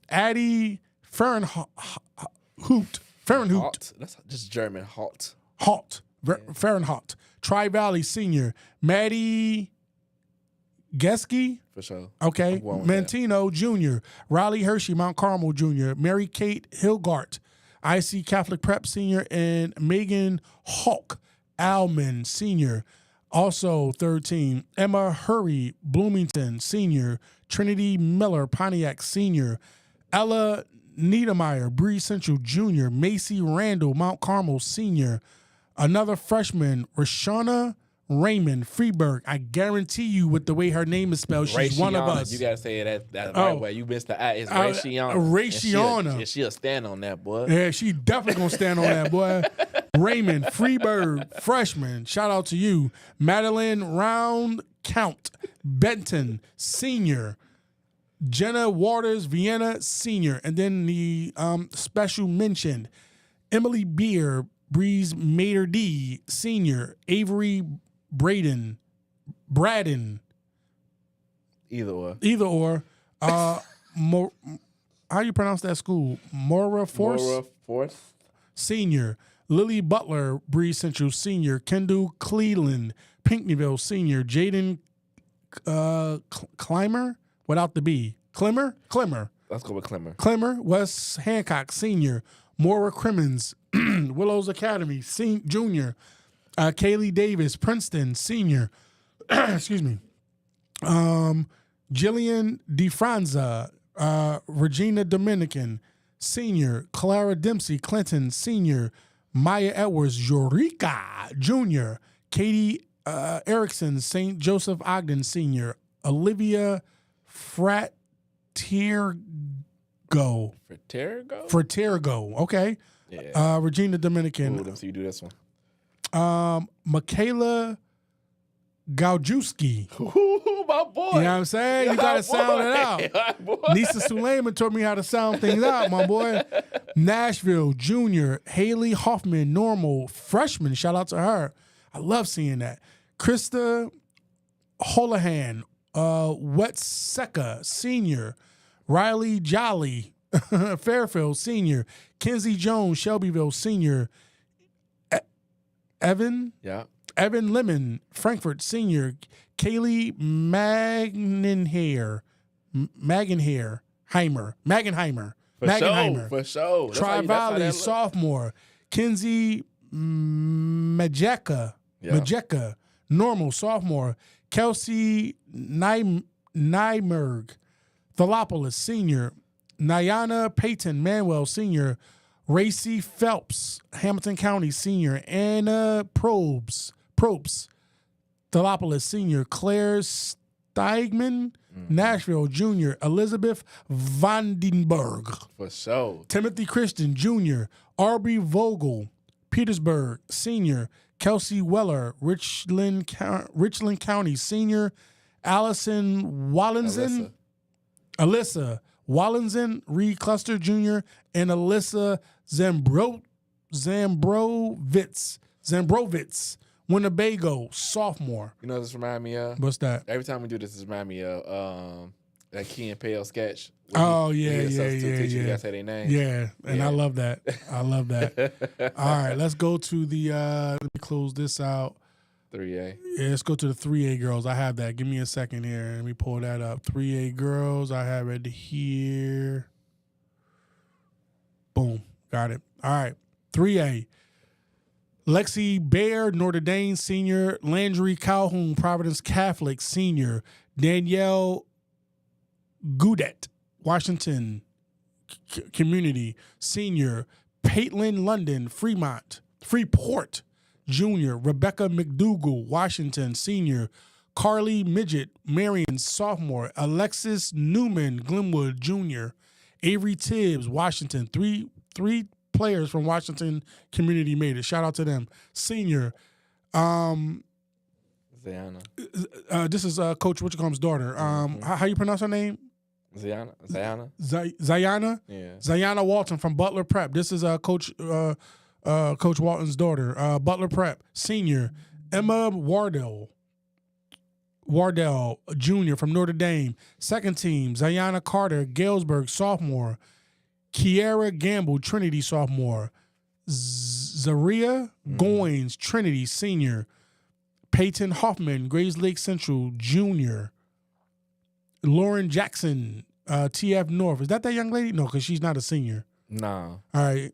Addie Fahrenhout. That's just German. Halt. Fahrenheit. Tri-Valley, senior. Maddie Geske. For sure. Okay. I'm going with Mantino, Jr. Riley Hershey, Mount Carmel, Jr. Mary Kate Hilgart, IC Catholic Prep, Senior. And Megan Hawk Alman, Senior. Also, third team, Emma Hurry, Bloomington, Senior. Trinity Miller, Pontiac, Senior. Ella Niedermeyer, Breeze Central, Jr. Macy Randall, Mount Carmel, Senior. Another freshman, Rashana Raymond Freeburg. I guarantee you, with the way her name is spelled, she's one of us. You gotta say it that right way. You missed the I. It's Rayciana. Rayciana. And she'll stand on that, boy. Yeah, she definitely gonna stand on that, boy. Raymond Freeburg, freshman. Shout out to you. Madeline Round Count Benton, senior. Jenna Waters Vienna, senior. And then the special mention, Emily Beer, Breeze Mater D, senior. Avery Braden. Either or. How you pronounce that school? Mora Force, senior. Lily Butler, Breeze Central, senior. Kendall Cleveland, Pinckneyville, senior. Jaden Clymer, without the B. Clemmer. Let's go with Clemmer. Clemmer, West Hancock, senior. Maura Crimmins, Willows Academy, junior. Kaylee Davis, Princeton, senior. Excuse me. Jillian DeFranza, Regina Dominican, senior. Clara Dempsey, Clinton, senior. Maya Edwards, Eureka, junior. Katie Erickson, St. Joseph Ogden, senior. Olivia Fratergo, okay. Yeah. Regina Dominican. Ooh, let me see you do this one. Michaela Gaujewski. Ooh, my boy. You know what I'm saying? You got to sound it out. Nisa Suleiman taught me how to sound things out, my boy. Nashville, junior. Haley Hoffman, normal. Freshman, shout out to her. I love seeing that. Krista Holohan, Wetseca, senior. Riley Jolly, Fairfield, senior. Kenzie Jones, Shelbyville, senior. Evan Lemon, Frankfurt senior. Kaylee Magenheimer. For sure. Tri-Valley sophomore. Kinsey Majeka, normal sophomore. Kelsey Nymerg, Thalopolis senior. Nyana Payton Manuel senior. Racy Phelps, Hamilton County senior. Anna Probst, Thalopolis senior. Claire Steigman, Nashville junior. Elizabeth Vandenberg. For sure. Timothy Christian jr. Arby Vogel, Petersburg senior. Kelsey Weller, Richland County senior. Allison Wallinson. Alyssa Wallinson, Reed Cluster Jr., and Alyssa Zambrovitz, Winnebago, sophomore. You know what this remind me of? What's that? Every time we do this remind me of that Key and Peele sketch. Yeah. You gotta say their name. Yeah, and I love that. All right, let's go to the, let me close this out. 3A. Yeah, let's go to the 3A girls. I have that. Give me a second here. Let me pull that up. 3A girls. I have it here. Boom. Got it. All right. 3A. Lexi Baer, Notre Dame senior. Landry Calhoun, Providence Catholic senior. Danielle Goudet, Washington Community senior. Paitlin London, Freeport junior. Rebecca McDougal, Washington senior. Carly Midget, Marion sophomore. Alexis Newman, Glenwood junior. Avery Tibbs, Washington. Three players from Washington Community made it. Shout out to them. Senior. Zayana. This is Coach Whatcham's daughter. How you pronounce her name? Zayana. Zayana. Yeah. Zayana Walton from Butler Prep. This is Coach Walton's daughter. Butler Prep senior. Emma Wardell Jr. from Notre Dame. Second team. Zayana Carter, Galesburg sophomore. Kiara Gamble, Trinity sophomore. Zaria Goins, Trinity senior. Peyton Hoffman, Grays Lake Central junior. Lauren Jackson, TF North. Is that young lady? No, because she's not a senior. No. All right.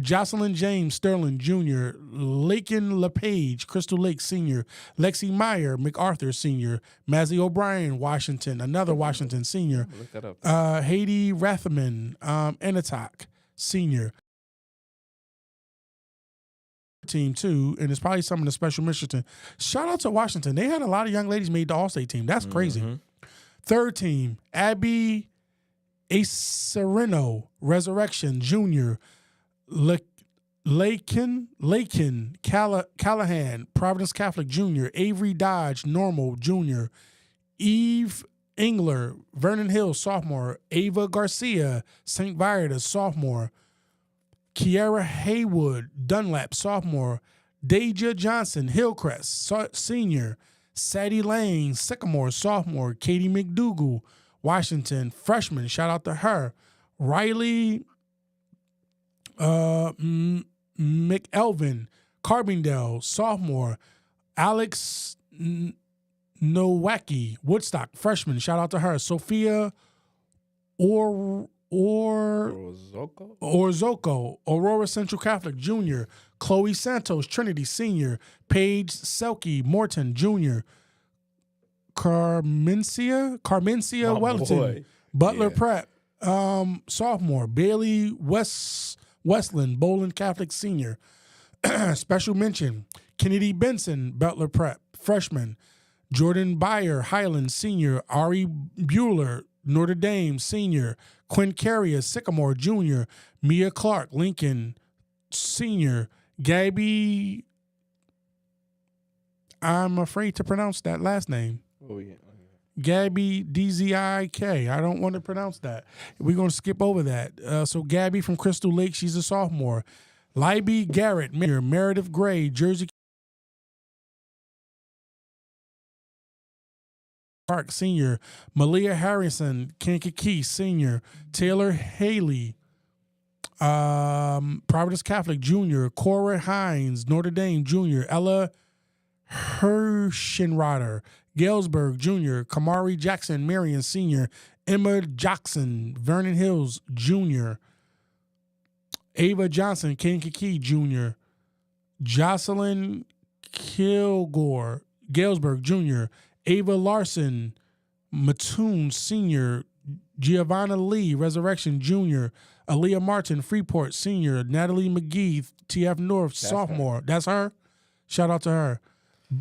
Jocelyn James Sterling Jr., Lakin LePage, Crystal Lake Senior, Lexi Meyer, MacArthur Senior, Mazzy O'Brien, Washington, another Washington Senior, Look that up. Haiti Rathman, Enotok Senior. Team too, and it's probably some of the special mission. Shout out to Washington. They had a lot of young ladies made the All-State team. That's crazy. Third team, Abby Acerino, Resurrection Junior, Lakin Callahan, Providence Catholic Jr., Avery Dodge, Normal Jr., Eve Engler, Vernon Hills, sophomore, Ava Garcia, St. Viator, sophomore, Kiara Haywood, Dunlap, sophomore, Deja Johnson, Hillcrest, senior, Sadie Lane, Sycamore, sophomore, Katie McDougal, Washington, freshman, shout out to her, Riley McElvin, Carbondale, sophomore, Alex Nowacki, Woodstock, freshman, shout out to her, Sophia Orzoko, Aurora Central Catholic Jr., Chloe Santos, Trinity Senior, Paige Selke, Morton Jr., Carmencia Wellington, Butler Prep, sophomore, Bailey Westland, Boland Catholic Senior. Special mention, Kennedy Benson, Butler Prep, freshman, Jordan Byer, Highland Senior, Ari Bueller, Notre Dame Senior, Quinn Carrier, Sycamore Jr., Mia Clark, Lincoln Senior, Gabby, I'm afraid to pronounce that last name. Oh, yeah. Gabby Dzik. I don't want to pronounce that. We're going to skip over that. So Gabby from Crystal Lake, she's a sophomore. Libby Garrett, Meredith Gray, Jersey Park Senior. Malia Harrison, Kankakee Senior. Taylor Haley, Providence Catholic Junior. Cora Hines, Notre Dame Junior. Ella Hershenrotter, Galesburg Jr., Kamari Jackson Marion Sr., Emma Jackson, Vernon Hills Jr., Ava Johnson Kankakee Jr., Jocelyn Kilgore, Galesburg Jr., Ava Larson, Mattoon Sr., Giovanna Lee, Resurrection Jr., Aaliyah Martin, Freeport Sr., Natalie McGee, TF North, sophomore. That's her. Shout out to her.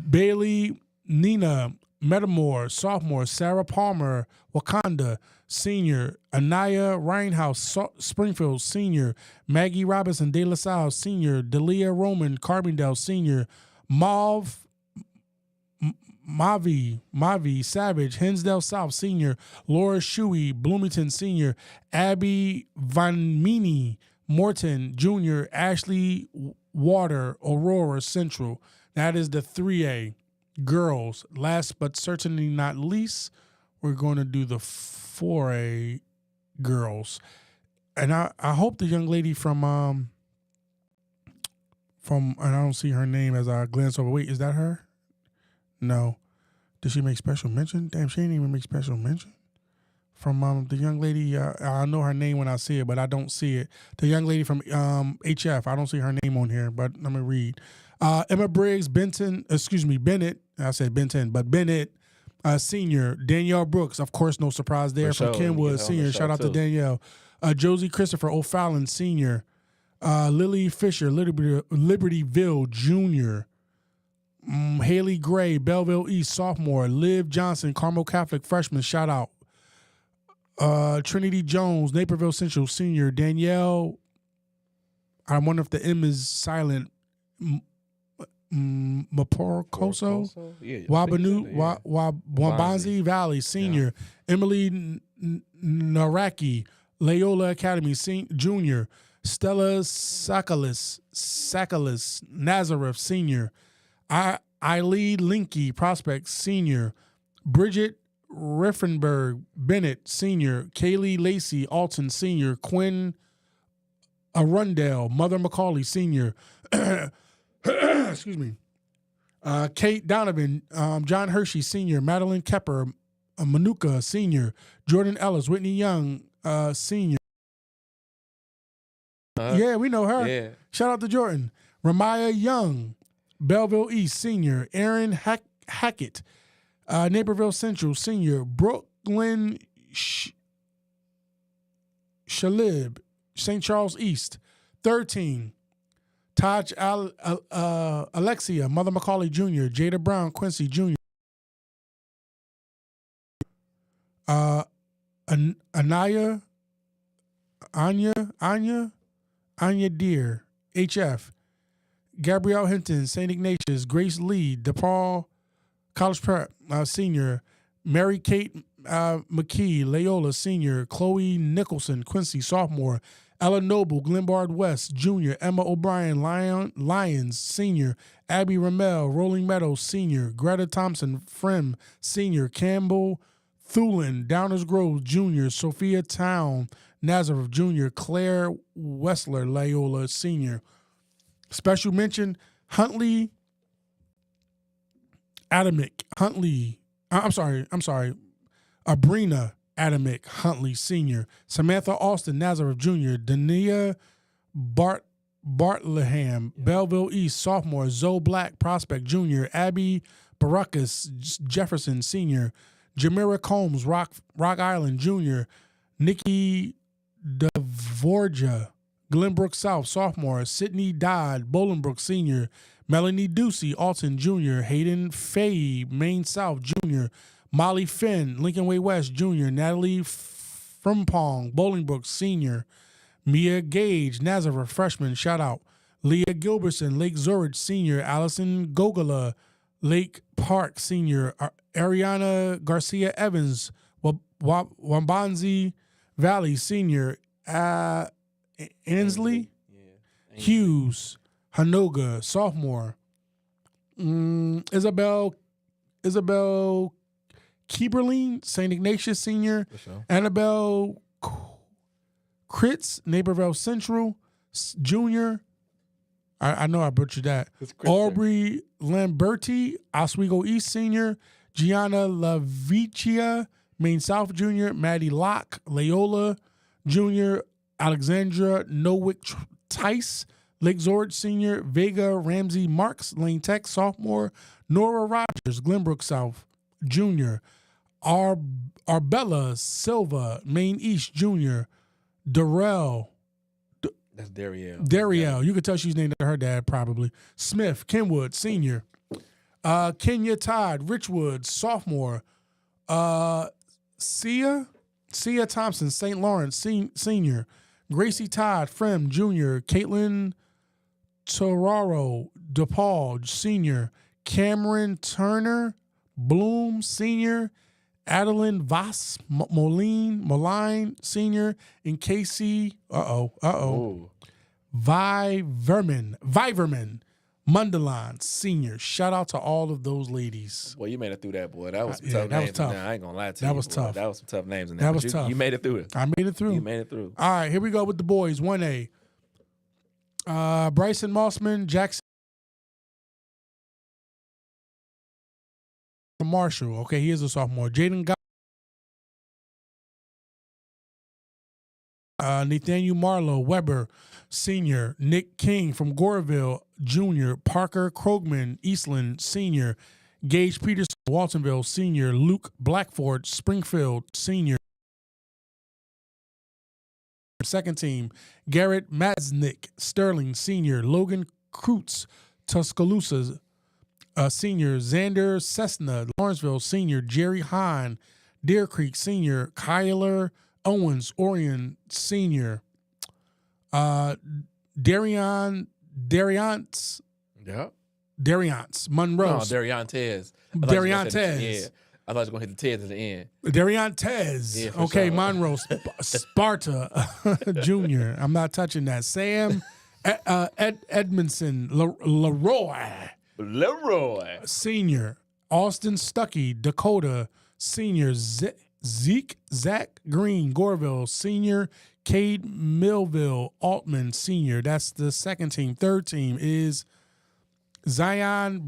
Bailey Nina, Metamore, sophomore. Sarah Palmer, Wakanda, senior. Anaya Reinhouse, Springfield, senior. Maggie Robinson, De La Salle, senior. Delia Roman, Carbondale, senior. Mavi Savage, Hinsdale South, senior. Laura Shuey, Bloomington, senior. Abby Van Meany, Morton, junior. Ashley Water, Aurora Central. That is the 3A girls. Last but certainly not least, we're going to do the 4A girls. And I hope the young lady from and I don't see her name as I glance over. Wait, is that her? No. Did she make special mention? Damn, she didn't even make special mention. From the young lady, I know her name when I see it, but I don't see it. The young lady from HF, I don't see her name on here, but let me read. Emma Briggs, Bennett, I said Benton, but Bennett, senior. Danielle Brooks, of course, no surprise there, from Kenwood, senior. Shout out to Danielle. Josie Christopher O'Fallon, senior. Lily Fisher, Libertyville, junior. Haley Gray, Belleville East, sophomore. Liv Johnson, Carmel Catholic, freshman, shout out. Trinity Jones, Naperville Central, senior. Danielle, I wonder if the M is silent. Maporokoso, Wambanzi Valley, senior. Yeah. Emily Naraki, Loyola Academy, junior. Stella Sakalis, Nazareth, senior. Eileen Linky, prospect, senior. Bridget Riffenberg, Bennett, senior. Kaylee Lacey, Alton, senior. Quinn Arundel, Mother Macaulay, senior. Excuse me. Kate Donovan, John Hershey, senior. Madeline Kepper, Manuka, senior. Jordan Ellis, Whitney Young, senior. Yeah, we know her. Yeah. Shout out to Jordan. Ramaya Young, Belleville East, senior. Aaron Hackett, Naperville Central, senior. Brooklyn Shalib, St. Charles East, 13. Taj Alexia, Mother Macaulay Jr., Jada Brown, Quincy Jr., Anya Deere, HF, Gabrielle Hinton, St. Ignatius, Grace Lee, DePaul College Prep, senior, Mary Kate McKee, Loyola, senior, Chloe Nicholson, Quincy, sophomore, Ella Noble, Glenbard West, junior. Emma O'Brien, Lyons, senior. Abby Ramel, Rolling Meadows, senior. Greta Thompson, Frem, senior. Campbell Thulin, Downers Grove, junior. Sophia Town, Nazareth, junior. Claire Wessler, Loyola, senior. Special mention, Huntley Adamick, Abrina Adamick, Huntley, senior. Samantha Austin, Nazareth, junior. Dania Bartleham, Belleville East, sophomore. Zoe Black, prospect, junior. Abby Barakas, Jefferson, senior. Jamira Combs, Rock Island, junior. Nikki DeVorja, Glenbrook South, sophomore. Sydney Dodd, Bolingbrook, senior. Melanie Ducey, Alton, junior. Hayden Fay, Maine South, junior. Molly Finn, Lincoln Way West, junior. Natalie Frimpong, Bolingbrook, senior. Mia Gage, Nazareth, freshman, shout out. Leah Gilbertson, Lake Zurich, senior. Allison Gogola, Lake Park, senior. Ariana Garcia Evans, Wambanzi Valley, senior. Ainsley Hughes, Hanoga, sophomore. Isabel Kieberling, St. Ignatius, senior. Sure. Annabelle Kritz, Naperville Central, junior. I know I butchered that. It's Christian. Aubrey Lamberti, Oswego East Senior. Gianna Lavicia, Maine South Junior. Maddie Locke, Loyola Junior. Alexandra Nowick Tice, Lake Zorge Senior. Vega Ramsey Marks, Lane Tech Sophomore. Nora Rogers, Glenbrook South Junior. Arbella Silva, Maine East Junior. Darrell. That's Darielle. Darielle. You could tell she's named after her dad, probably. Smith, Kenwood, Senior. Kenya Todd, Richwood, Sophomore. Sia Thompson, St. Lawrence, Senior. Gracie Todd, Frem, Junior. Caitlin Toraro, DePaul, Senior. Cameron Turner, Bloom, Senior. Adeline Voss, Moline, Senior. And Casey, Viverman, Mundelon, Senior. Shout out to all of those ladies. Well, you made it through that, boy. That was some Yeah, tough that was names. tough. I ain't gonna lie to you. That was boy. tough. That was some tough names in there. That but was tough. You made it through it. I made it through. You made it through. All right, here we go with the boys. 1A. Bryson Mossman, Jackson Marshall. Okay, he is a sophomore. Jaden Nathaniel Marlowe, Weber, Senior. Nick King from Goreville, Junior. Parker Krogman, Eastland, Senior. Gage Peterson, Waltonville, Senior. Luke Blackford, Springfield, Senior. Second team, Garrett Matznick, Sterling, Senior. Logan Kreutz, Tuscaloosa, Senior. Xander Cessna, Lawrenceville, Senior. Jerry Hahn, Deer Creek, Senior. Kyler Owens, Orion, Senior. Dariance, Yeah. Monroe. No, Dariantes. Dariantes. Yeah. I thought you were going to hit the T's at the end. Dariantes. Yeah, for Okay, sure. Monroe. Sparta Jr. I'm not touching that. Sam Edmondson. Leroy. Senior. Austin Stuckey, Dakota. Senior. Zach Green, Goreville. Senior. Cade Millville, Altman, Senior. That's the second team. Third team is Zion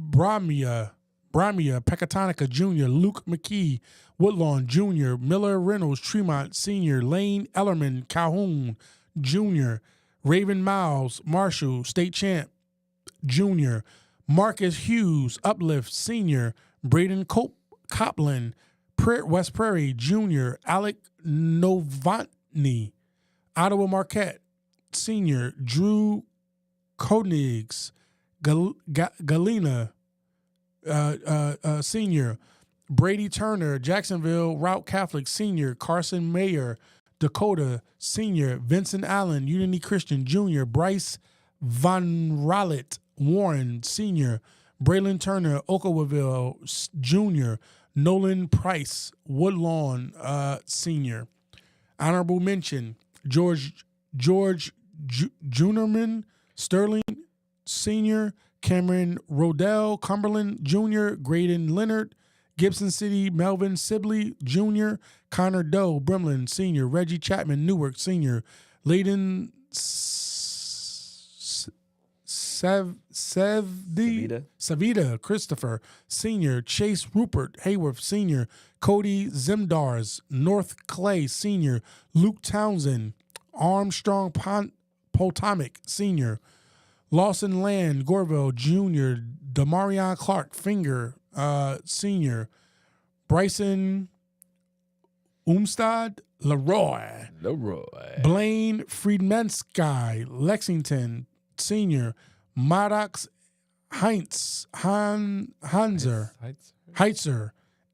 Bramia, Pecatonica Jr., Luke McKee, Woodlawn Jr., Miller Reynolds, Tremont Senior, Lane Ellerman, Calhoun Jr., Raven Miles, Marshall, State Champ Jr., Marcus Hughes, Uplift Senior, Braden Copland, West Prairie Jr., Alec Novotny, Ottawa Marquette Senior, Drew Konigs, Galena Senior, Brady Turner, Jacksonville Route Catholic Senior, Carson Mayer, Dakota Senior, Vincent Allen, Unity Christian Jr., Bryce Von Rowlett, Warren Senior, Braylon Turner, Okawaville Jr., Nolan Price, Woodlawn Senior. Honorable mention, George Junerman, Sterling Senior, Cameron Rodell, Cumberland Jr., Graydon Leonard, Gibson City, Melvin Sibley Jr., Connor Doe, Brimlin Senior, Reggie Chapman, Newark Senior, Layden Savita Christopher Senior, Chase Rupert Hayworth Senior, Cody Zimdars, North Clay Senior, Luke Townsend, Armstrong Potomac Senior, Lawson Land Gorville Jr., Damarion Clark Finger Senior, Bryson Umstad Leroy, Blaine Friedmansky Lexington Senior, Maddox Heitzer,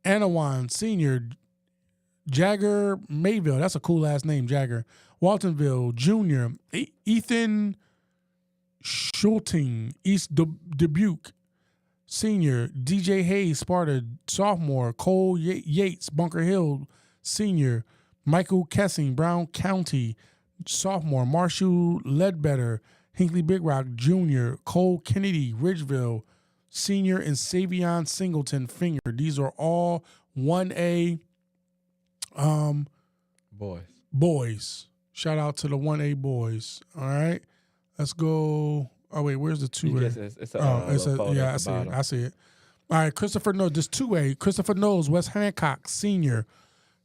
Anawan Senior, Jagger Mayville, that's a cool last name, Jagger, Waltonville Jr., Ethan Schulting, East Dubuque Senior, DJ Hayes, Sparta Sophomore, Cole Yates, Bunker Hill Senior, Michael Kessing, Brown County Sophomore, Marshall Ledbetter, Hinkley Big Rock Jr., Cole Kennedy, Ridgeville Senior, and Savion Singleton Finger. These are all 1A boys. Shout out to the 1A boys. All right. Let's go. Oh wait, where's the 2A? It's a It's little fold yeah, at the bottom. I see it. All right, Christopher Knowles. This 2A. Christopher Knowles, West Hancock Senior.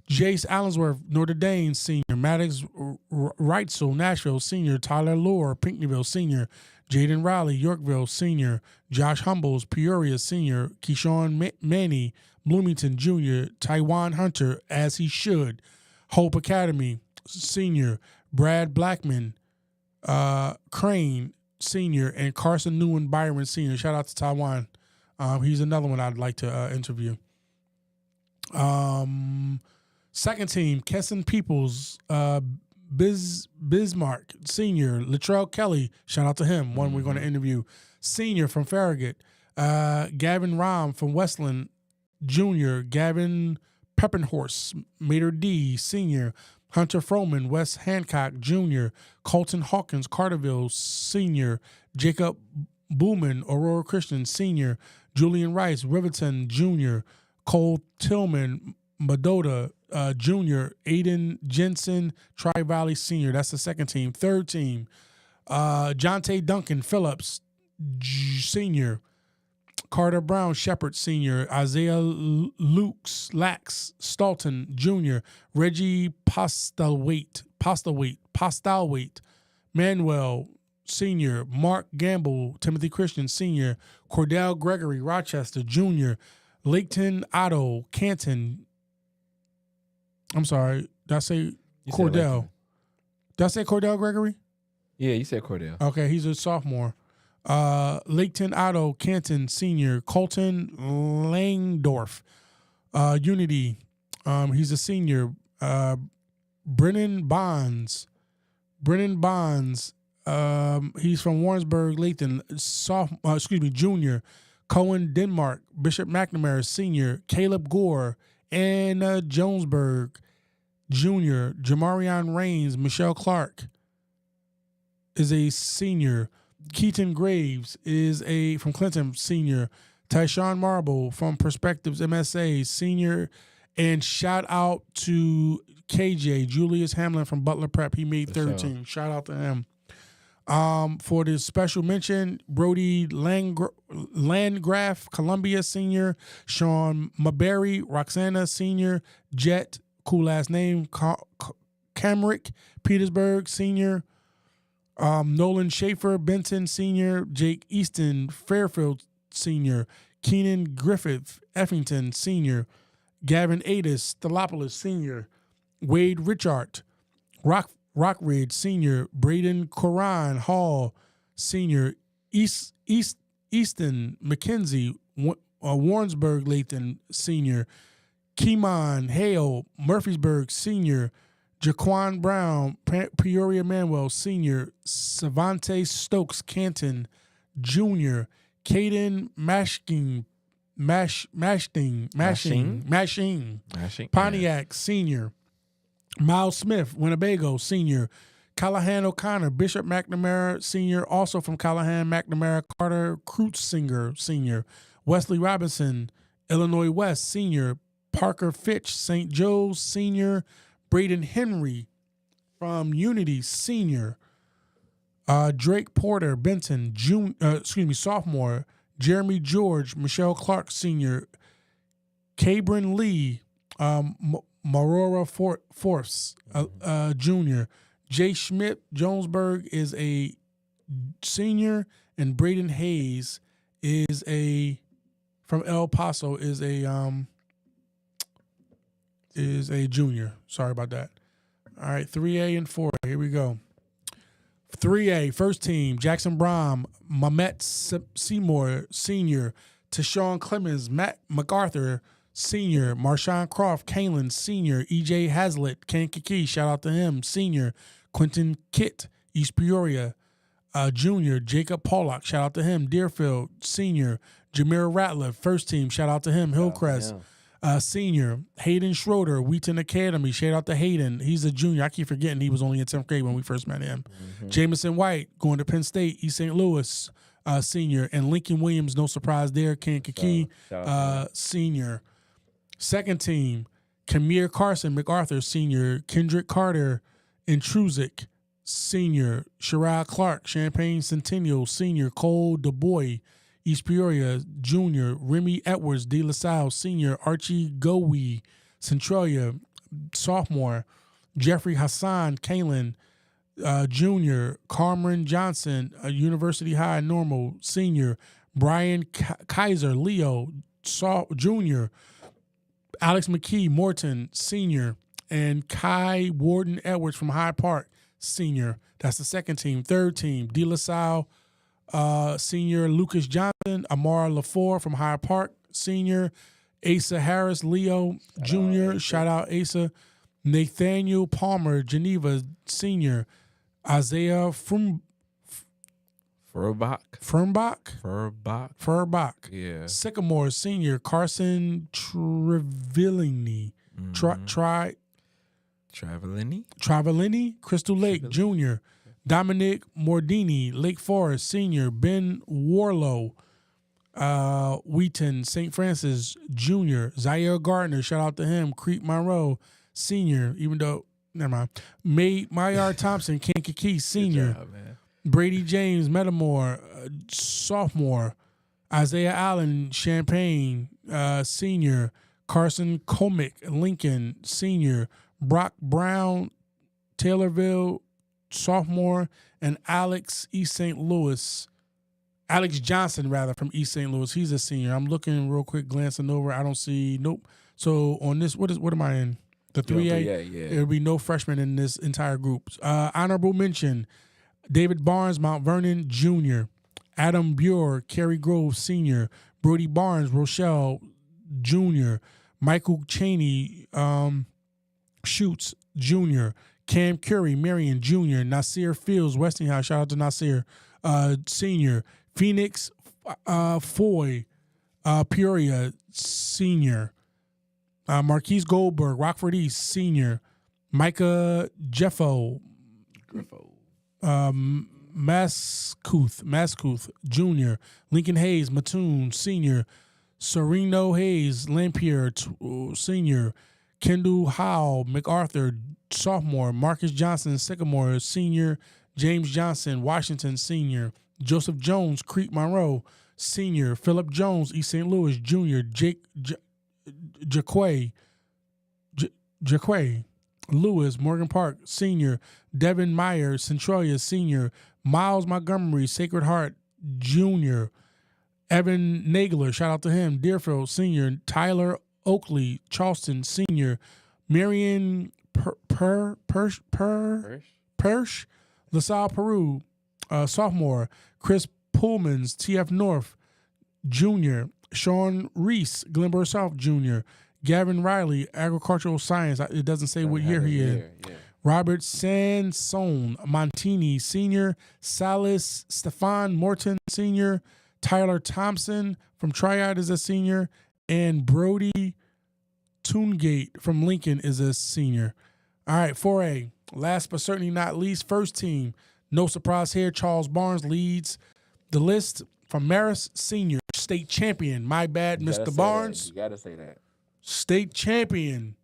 Jace Allensworth, Notre Dame Senior. Maddox Reitzel, Nashville Senior. Tyler Lohr, Pinckneyville Senior. Jaden Riley, Yorkville Senior. Josh Humbles, Peoria Senior. Keyshawn Manny, Bloomington Junior. Taiwan Hunter, as he should. Hope Academy Senior. Brad Blackman, Crane Senior, and Carson Newen Byron Senior. Shout out to Taiwan. He's another one I'd like to interview. Second team, Kesson Peoples, Bismarck Senior, Latrell Kelly, shout out to him, one we're going to interview. Senior from Farragut, Gavin Rahm from Westland Junior, Gavin Peppenhorst, Mater D Senior, Hunter Froman, West Hancock Junior, Colton Hawkins, Carterville Senior, Jacob Booman, Aurora Christian Senior, Julian Rice, Riverton Junior, Cole Tillman, Madota Junior, Aiden Jensen, Tri-Valley Senior. That's the second team. Third team, Jonte Duncan Phillips Senior, Carter Brown Shepherd Senior, Isaiah Lax Stalton Jr., Reggie Postlewaite, Manuel Senior, Mark Gamble, Timothy Christian Senior, Cordell Gregory Rochester Jr., Laketon Otto Canton. I'm sorry, did I say Cordell? Did I say Cordell Gregory? Yeah, you said Cordell. Okay, he's a sophomore. Laketon Otto Canton Senior, Colton Langdorf, Unity. He's a senior. Brennan Bonds. He's from Warrensburg, Layton. Junior. Cohen Denmark, Bishop McNamara Senior, Caleb Gore, Anna Jonesburg Junior, Jamarion Rains, Michelle Clark is a senior. Keaton Graves is from Clinton Senior. Tyshawn Marble from Perspectives MSA Senior. And shout out to KJ, Julius Hamlin from Butler Prep. He made third team. Shout out to him. For this special mention, Brody Landgraf, Columbia Senior, Sean Maberry, Roxana Senior, Jet, cool last name, Camrick, Petersburg Senior, Nolan Schaefer, Benton Senior, Jake Easton, Fairfield Senior, Keenan Griffith, Effington Senior, Gavin Adis, Stalopolis Senior, Wade Richard, Rockridge Senior, Braden Coran Hall Senior, Easton McKenzie, Warrensburg Lathan Senior, Keemon Hale, Murfreesburg Senior, Jaquan Brown, Peoria Manuel Senior, Savante Stokes Canton Junior, Caden Mashing, Pontiac Senior, Miles Smith, Winnebago Senior, Callahan O'Connor, Bishop McNamara Senior, also from Callahan McNamara, Carter Kreuzinger Senior, Wesley Robinson, Illinois West Senior, Parker Fitch, St. Joe's Senior, Braden Henry from Unity Senior, Drake Porter, Benton, sophomore, Jeremy George, Michelle Clark Senior, Cabrin Lee, Marora Force, Junior, Jay Schmidt, Jonesburg is a senior, and Braden Hayes is from El Paso is a junior. Sorry about that. All right, 3A and 4A. Here we go. 3A, first team, Jackson Brom, Mamet Seymour, Senior, Tashawn Clemens, Matt MacArthur, Senior, Marshawn Croft, Kalen, Senior, EJ Hazlitt, Kankakee, shout out to him, Senior, Quentin Kitt, East Peoria, Junior, Jacob Pollock, shout out to him, Deerfield, Senior, Jameer Ratliff, first team, shout out to him, Hillcrest, Senior, Hayden Schroeder, Wheaton Academy, shout out to Hayden, he's a junior, I keep forgetting he was only in 10th grade when we first met him, Jamison White, going to Penn State, East St. Louis, Senior, and Lincoln Williams, no surprise there, Kankakee, Senior. Second team, Kamir Carson, MacArthur Senior, Kendrick Carter, Intrusic Senior. Sherrod Clark, Champaign Centennial, Senior. Cole DuBois, East Peoria, Junior. Remy Edwards, De La Salle, Senior. Archie Gowie, Centralia, Sophomore. Jeffrey Hassan, Kalen, Junior. Carmen Johnson, University High Normal, Senior. Brian Kaiser, Leo, Junior. Alex McKee, Morton, Senior. And Kai Warden Edwards from Hyde Park, Senior. That's the second team. Third team, De La Salle, Senior. Lucas Johnson, Amara LaFour from Hyde Park, Senior. Asa Harris, Leo, Junior. Shout out Asa. Nathaniel Palmer, Geneva, Senior. Isaiah Furbach. Yeah. Sycamore, Senior. Carson Trevellini. Travellini. Crystal Lake, Junior. Dominic Mordini, Lake Forest, Senior. Ben Warlow, Wheaton, St. Francis, Junior. Zaire Gardner, shout out to him. Creek Monroe, Senior. Even though, never mind. Mayar Thompson, Kankakee, Senior. Good job, man. Brady James, Metamore, Sophomore. Isaiah Allen, Champaign, Senior. Carson Comic, Lincoln, Senior. Brock Brown, Taylorville, Sophomore. And Alex Johnson, from East St. Louis. He's a senior. I'm looking real quick, glancing over. I don't see, nope. So on this, what am I in? The 3A? Yeah. There'll be no freshmen in this entire group. Honorable mention, David Barnes, Mount Vernon, Junior. Adam Buer, Cary Grove, Senior. Brody Barnes, Rochelle, Junior. Michael Cheney, Schutz, Junior. Cam Curry, Marion, Junior. Nasir Fields, Westinghouse, shout out to Nasir, Senior. Phoenix Foy, Peoria, Senior. Marquise Goldberg, Rockford East, Senior. Micah Griffo, Mascouth, Junior. Lincoln Hayes, Mattoon, Senior. Sereno Hayes, Lampier, Senior. Kendall Howell, MacArthur, Sophomore. Marcus Johnson, Sycamore, Senior. James Johnson, Washington, Senior. Joseph Jones, Creek Monroe, Senior. Philip Jones, East St. Louis, Junior. Jaquay Lewis, Morgan Park, Senior. Devin Meyer, Centralia, Senior. Miles Montgomery, Sacred Heart, Junior. Evan Nagler, shout out to him, Deerfield, Senior. Tyler Oakley, Charleston, Senior. Marion Persh, LaSalle, Peru, Sophomore. Chris Pullmans, TF North, Junior. Sean Reese, Glenboro South, Junior. Gavin Riley, Agricultural Science. It doesn't say what year he is. Yeah. Robert Sansone, Montini, Senior. Salas Stefan Morton, Senior. Tyler Thompson from Triad is a senior. And Brody Toongate from Lincoln is a senior. All right, 4A. Last but certainly not least, first team. No surprise here. Charles Barnes leads the list from Marist, Senior. State champion. My bad, Mr. Barnes. You got to say that. State champion,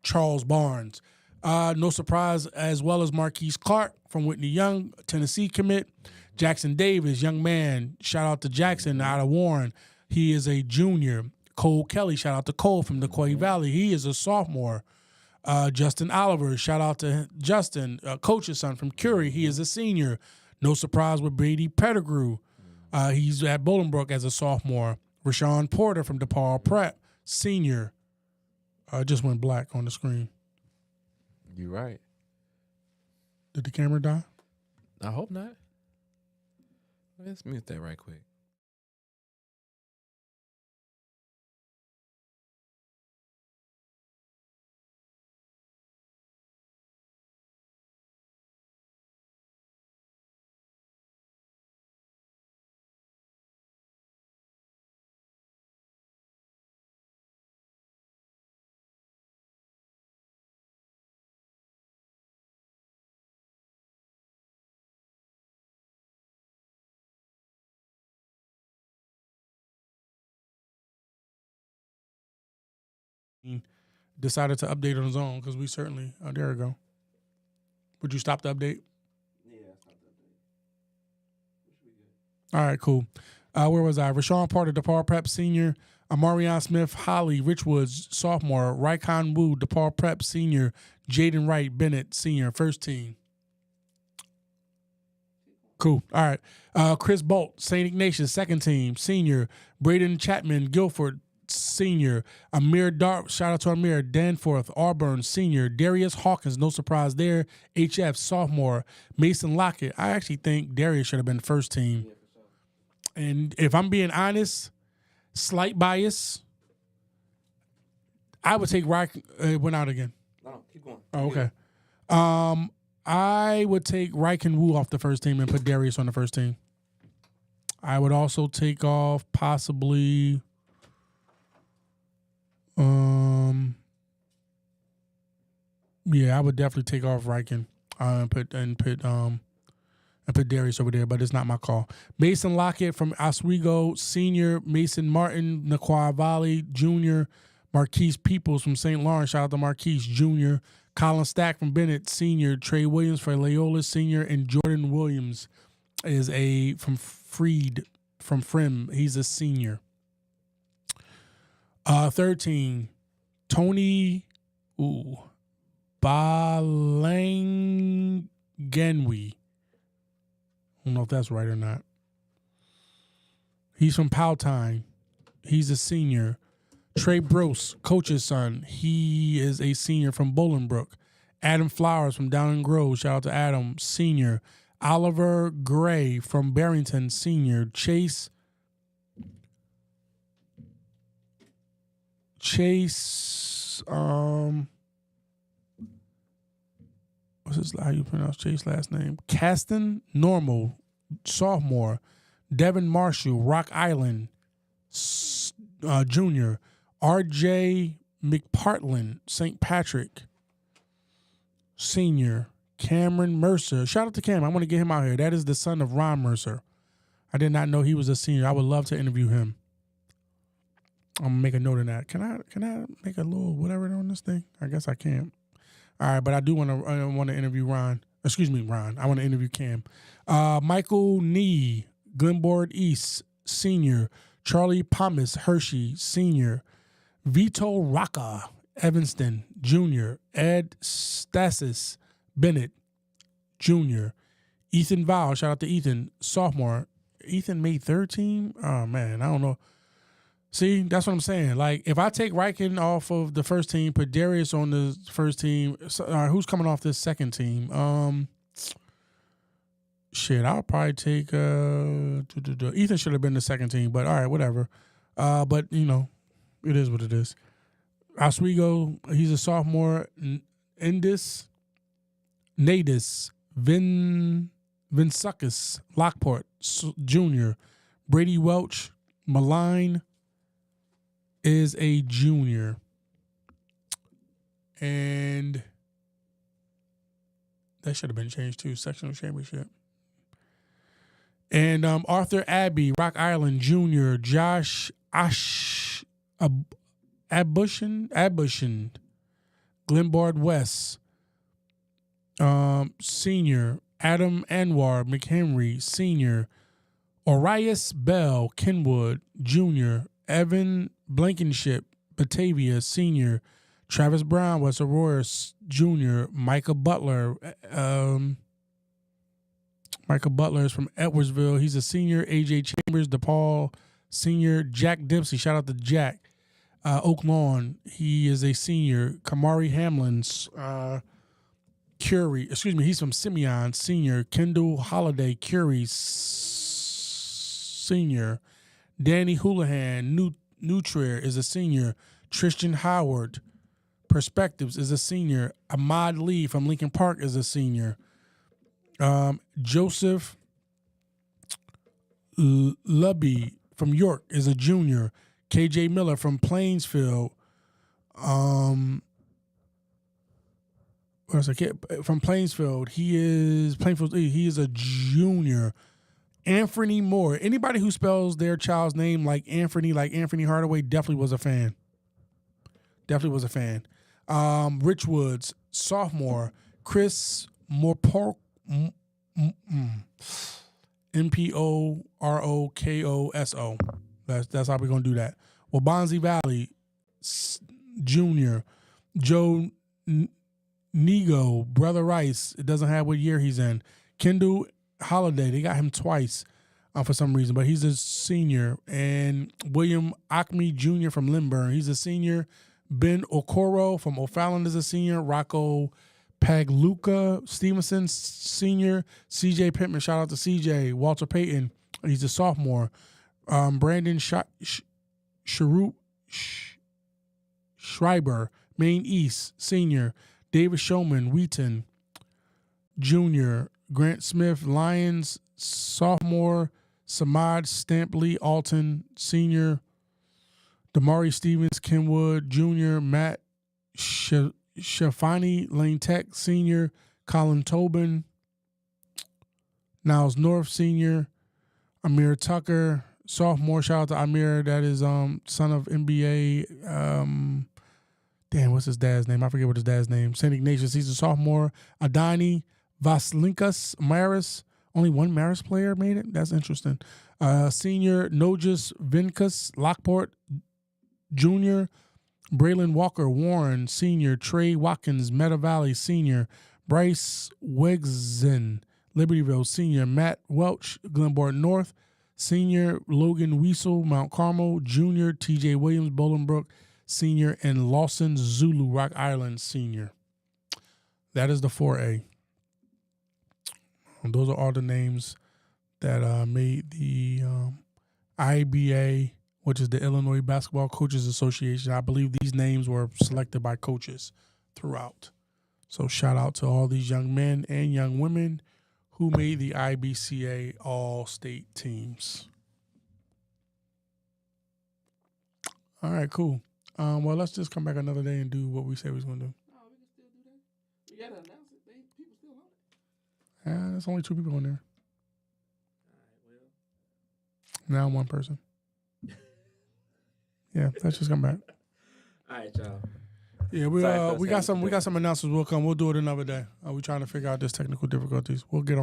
Charles Barnes. No surprise, as well as Marquise Clark from Whitney Young, Tennessee commit. Jackson Davis, young man. Shout out to Jackson out of Warren. He is a junior. Cole Kelly, shout out to Cole from the Quay Valley. He is a sophomore. Justin Oliver, shout out to Justin, coach's son from Curie. He is a senior. No surprise with Brady Pettigrew. He's at Bolingbrook as a sophomore. Rashawn Porter from DePaul Prep, senior. Just went black on the screen. You're right. Did the camera die? I hope not. Let's mute that right quick. Decided to update on his own because we certainly, there we go. Would you stop the update? All right, cool. Where was I? Rashawn Porter, DePaul Prep Senior. Amarion Smith, Holly, Richwoods, sophomore. Raikon Wu, DePaul Prep Senior. Jaden Wright, Bennett, Senior, first team. Cool. All right. Chris Bolt, St. Ignatius, second team, Senior. Braden Chapman, Guilford, Senior. Amir Dart, shout out to Amir. Danforth, Auburn, Senior. Darius Hawkins, no surprise there. HF, sophomore. Mason Lockett. I actually think Darius should have been first team. And if I'm being honest, slight bias, I would take it went out again. No, keep going. Oh, okay. I would take Raikon Wu off the first team and put Darius on the first team. I would also take off possibly yeah, I would definitely take off Raikon and put Darius over there, but it's not my call. Mason Lockett from Oswego, Senior. Mason Martin, Naquan Valley, Junior. Marquise Peoples from St. Lawrence, shout out to Marquise, Junior. Colin Stack from Bennett, Senior. Trey Williams for Loyola, Senior. And Jordan Williams is from Frim. He's a Senior. 13, Tony Balanganwi. I don't know if that's right or not. He's from Powtine. He's a Senior. Trey Bruce, coach's son. He is a Senior from Bolingbrook. Adam Flowers from Down and Grove. Shout out to Adam, Senior. Oliver Gray from Barrington, Senior. Chase, what's his, how you pronounce Chase last name? Caston Normal, sophomore. Devin Marshall, Rock Island, junior. R.J. McPartland, St. Patrick, Senior. Cameron Mercer. Shout out to Cam. I want to get him out here. That is the son of Ron Mercer. I did not know he was a senior. I would love to interview him. I'm going to make a note of that. Can I make a little whatever on this thing? I guess I can. All right, but I do want to interview Ron. Excuse me, Ron. I want to interview Cam. Michael Nee, Glenbard East, Senior. Charlie Pomus, Hershey, Senior. Vito Rocca, Evanston, Junior. Ed Stasis, Bennett, Junior. Ethan Val, shout out to Ethan, sophomore. Ethan made third team? Oh, man, I don't know. See, that's what I'm saying. Like, if I take Raikon off of the first team, put Darius on the first team, who's coming off this second team? Shit, I'll probably take Ethan should have been the second team, but all right, whatever. But, you know, it is what it is. Oswego, he's a sophomore. Nadis Vinsukis, Lockport, junior. Brady Welch, Malign is a junior. And that should have been changed too, sectional championship. And Arthur Abbey, Rock Island, junior. Josh Abushin, Glenbard West, senior. Adam Anwar McHenry, senior. Orias Bell, Kenwood, junior. Evan Blankenship, Batavia, senior. Travis Brown, West Aurora, junior. Micah Butler is from Edwardsville. He's a senior. AJ Chambers, DePaul, senior. Jack Dempsey, shout out to Jack. Oak Lawn, he is a senior. Kamari Hamlin's Curie, he's from Simeon, senior. Kendall Holiday, Curie, senior. Danny Houlihan, Nutrier is a senior. Tristan Howard, Perspectives is a senior. Ahmad Lee from Lincoln Park is a senior. Joseph Lubby from York is a junior. KJ Miller from Plainsfield. From Plainsfield. He is a junior. Anthony Moore. Anybody who spells their child's name like Anthony Hardaway, definitely was a fan. Rich Woods, sophomore. Chris Morpork. Mprokoso. That's how we're gonna do that. Well, Bonzi Valley Jr., Joe Nego, Brother Rice. It doesn't have what year he's in. Kendall Holiday. They got him twice for some reason, but he's a senior. And William Acme Jr. from Lindburn. He's a senior. Ben Okoro from O'Fallon is a senior. Rocco Pagluca Stevenson, senior. CJ Pittman, shout out to CJ. Walter Payton, he's a sophomore. Brandon Schreiber, Maine East, senior. David Showman, Wheaton, junior. Grant Smith, Lions, sophomore. Samad Stampley, Alton, senior. Damari Stevens, Kenwood, junior. Matt Shafani, Lane Tech, senior. Colin Tobin, Niles North, senior. Amir Tucker, sophomore. Shout out to Amir. That is son of NBA. What's his dad's name? I forget what his dad's name. St. Ignatius, he's a sophomore. Adani Vaslinkas Maris. Only one Maris player made it? That's interesting. Senior Nogus Vinkas Lockport, junior. Braylon Walker Warren, senior. Trey Watkins, Meta Valley, senior. Bryce Wegzen, Libertyville, senior. Matt Welch, Glenbard North, senior. Logan Weasel, Mount Carmel, junior. TJ Williams, Bolingbrook, senior. And Lawson Zulu, Rock Island, senior. That is the 4A. And those are all the names that made the IBA, which is the Illinois Basketball Coaches Association. I believe these names were selected by coaches throughout. So shout out to all these young men and young women who made the IBCA all-state teams. All right, cool. Well, let's just come back another day and do what we said we was going to do. No, we can still do that. We got to announce it. People still on it. There's only 2 people in there. All right, well. Now 1 person. Yeah, let's just come back. All right, y'all. Yeah, we got some announcements. We'll do it another day. We're trying to figure out this technical difficulties. We'll get on.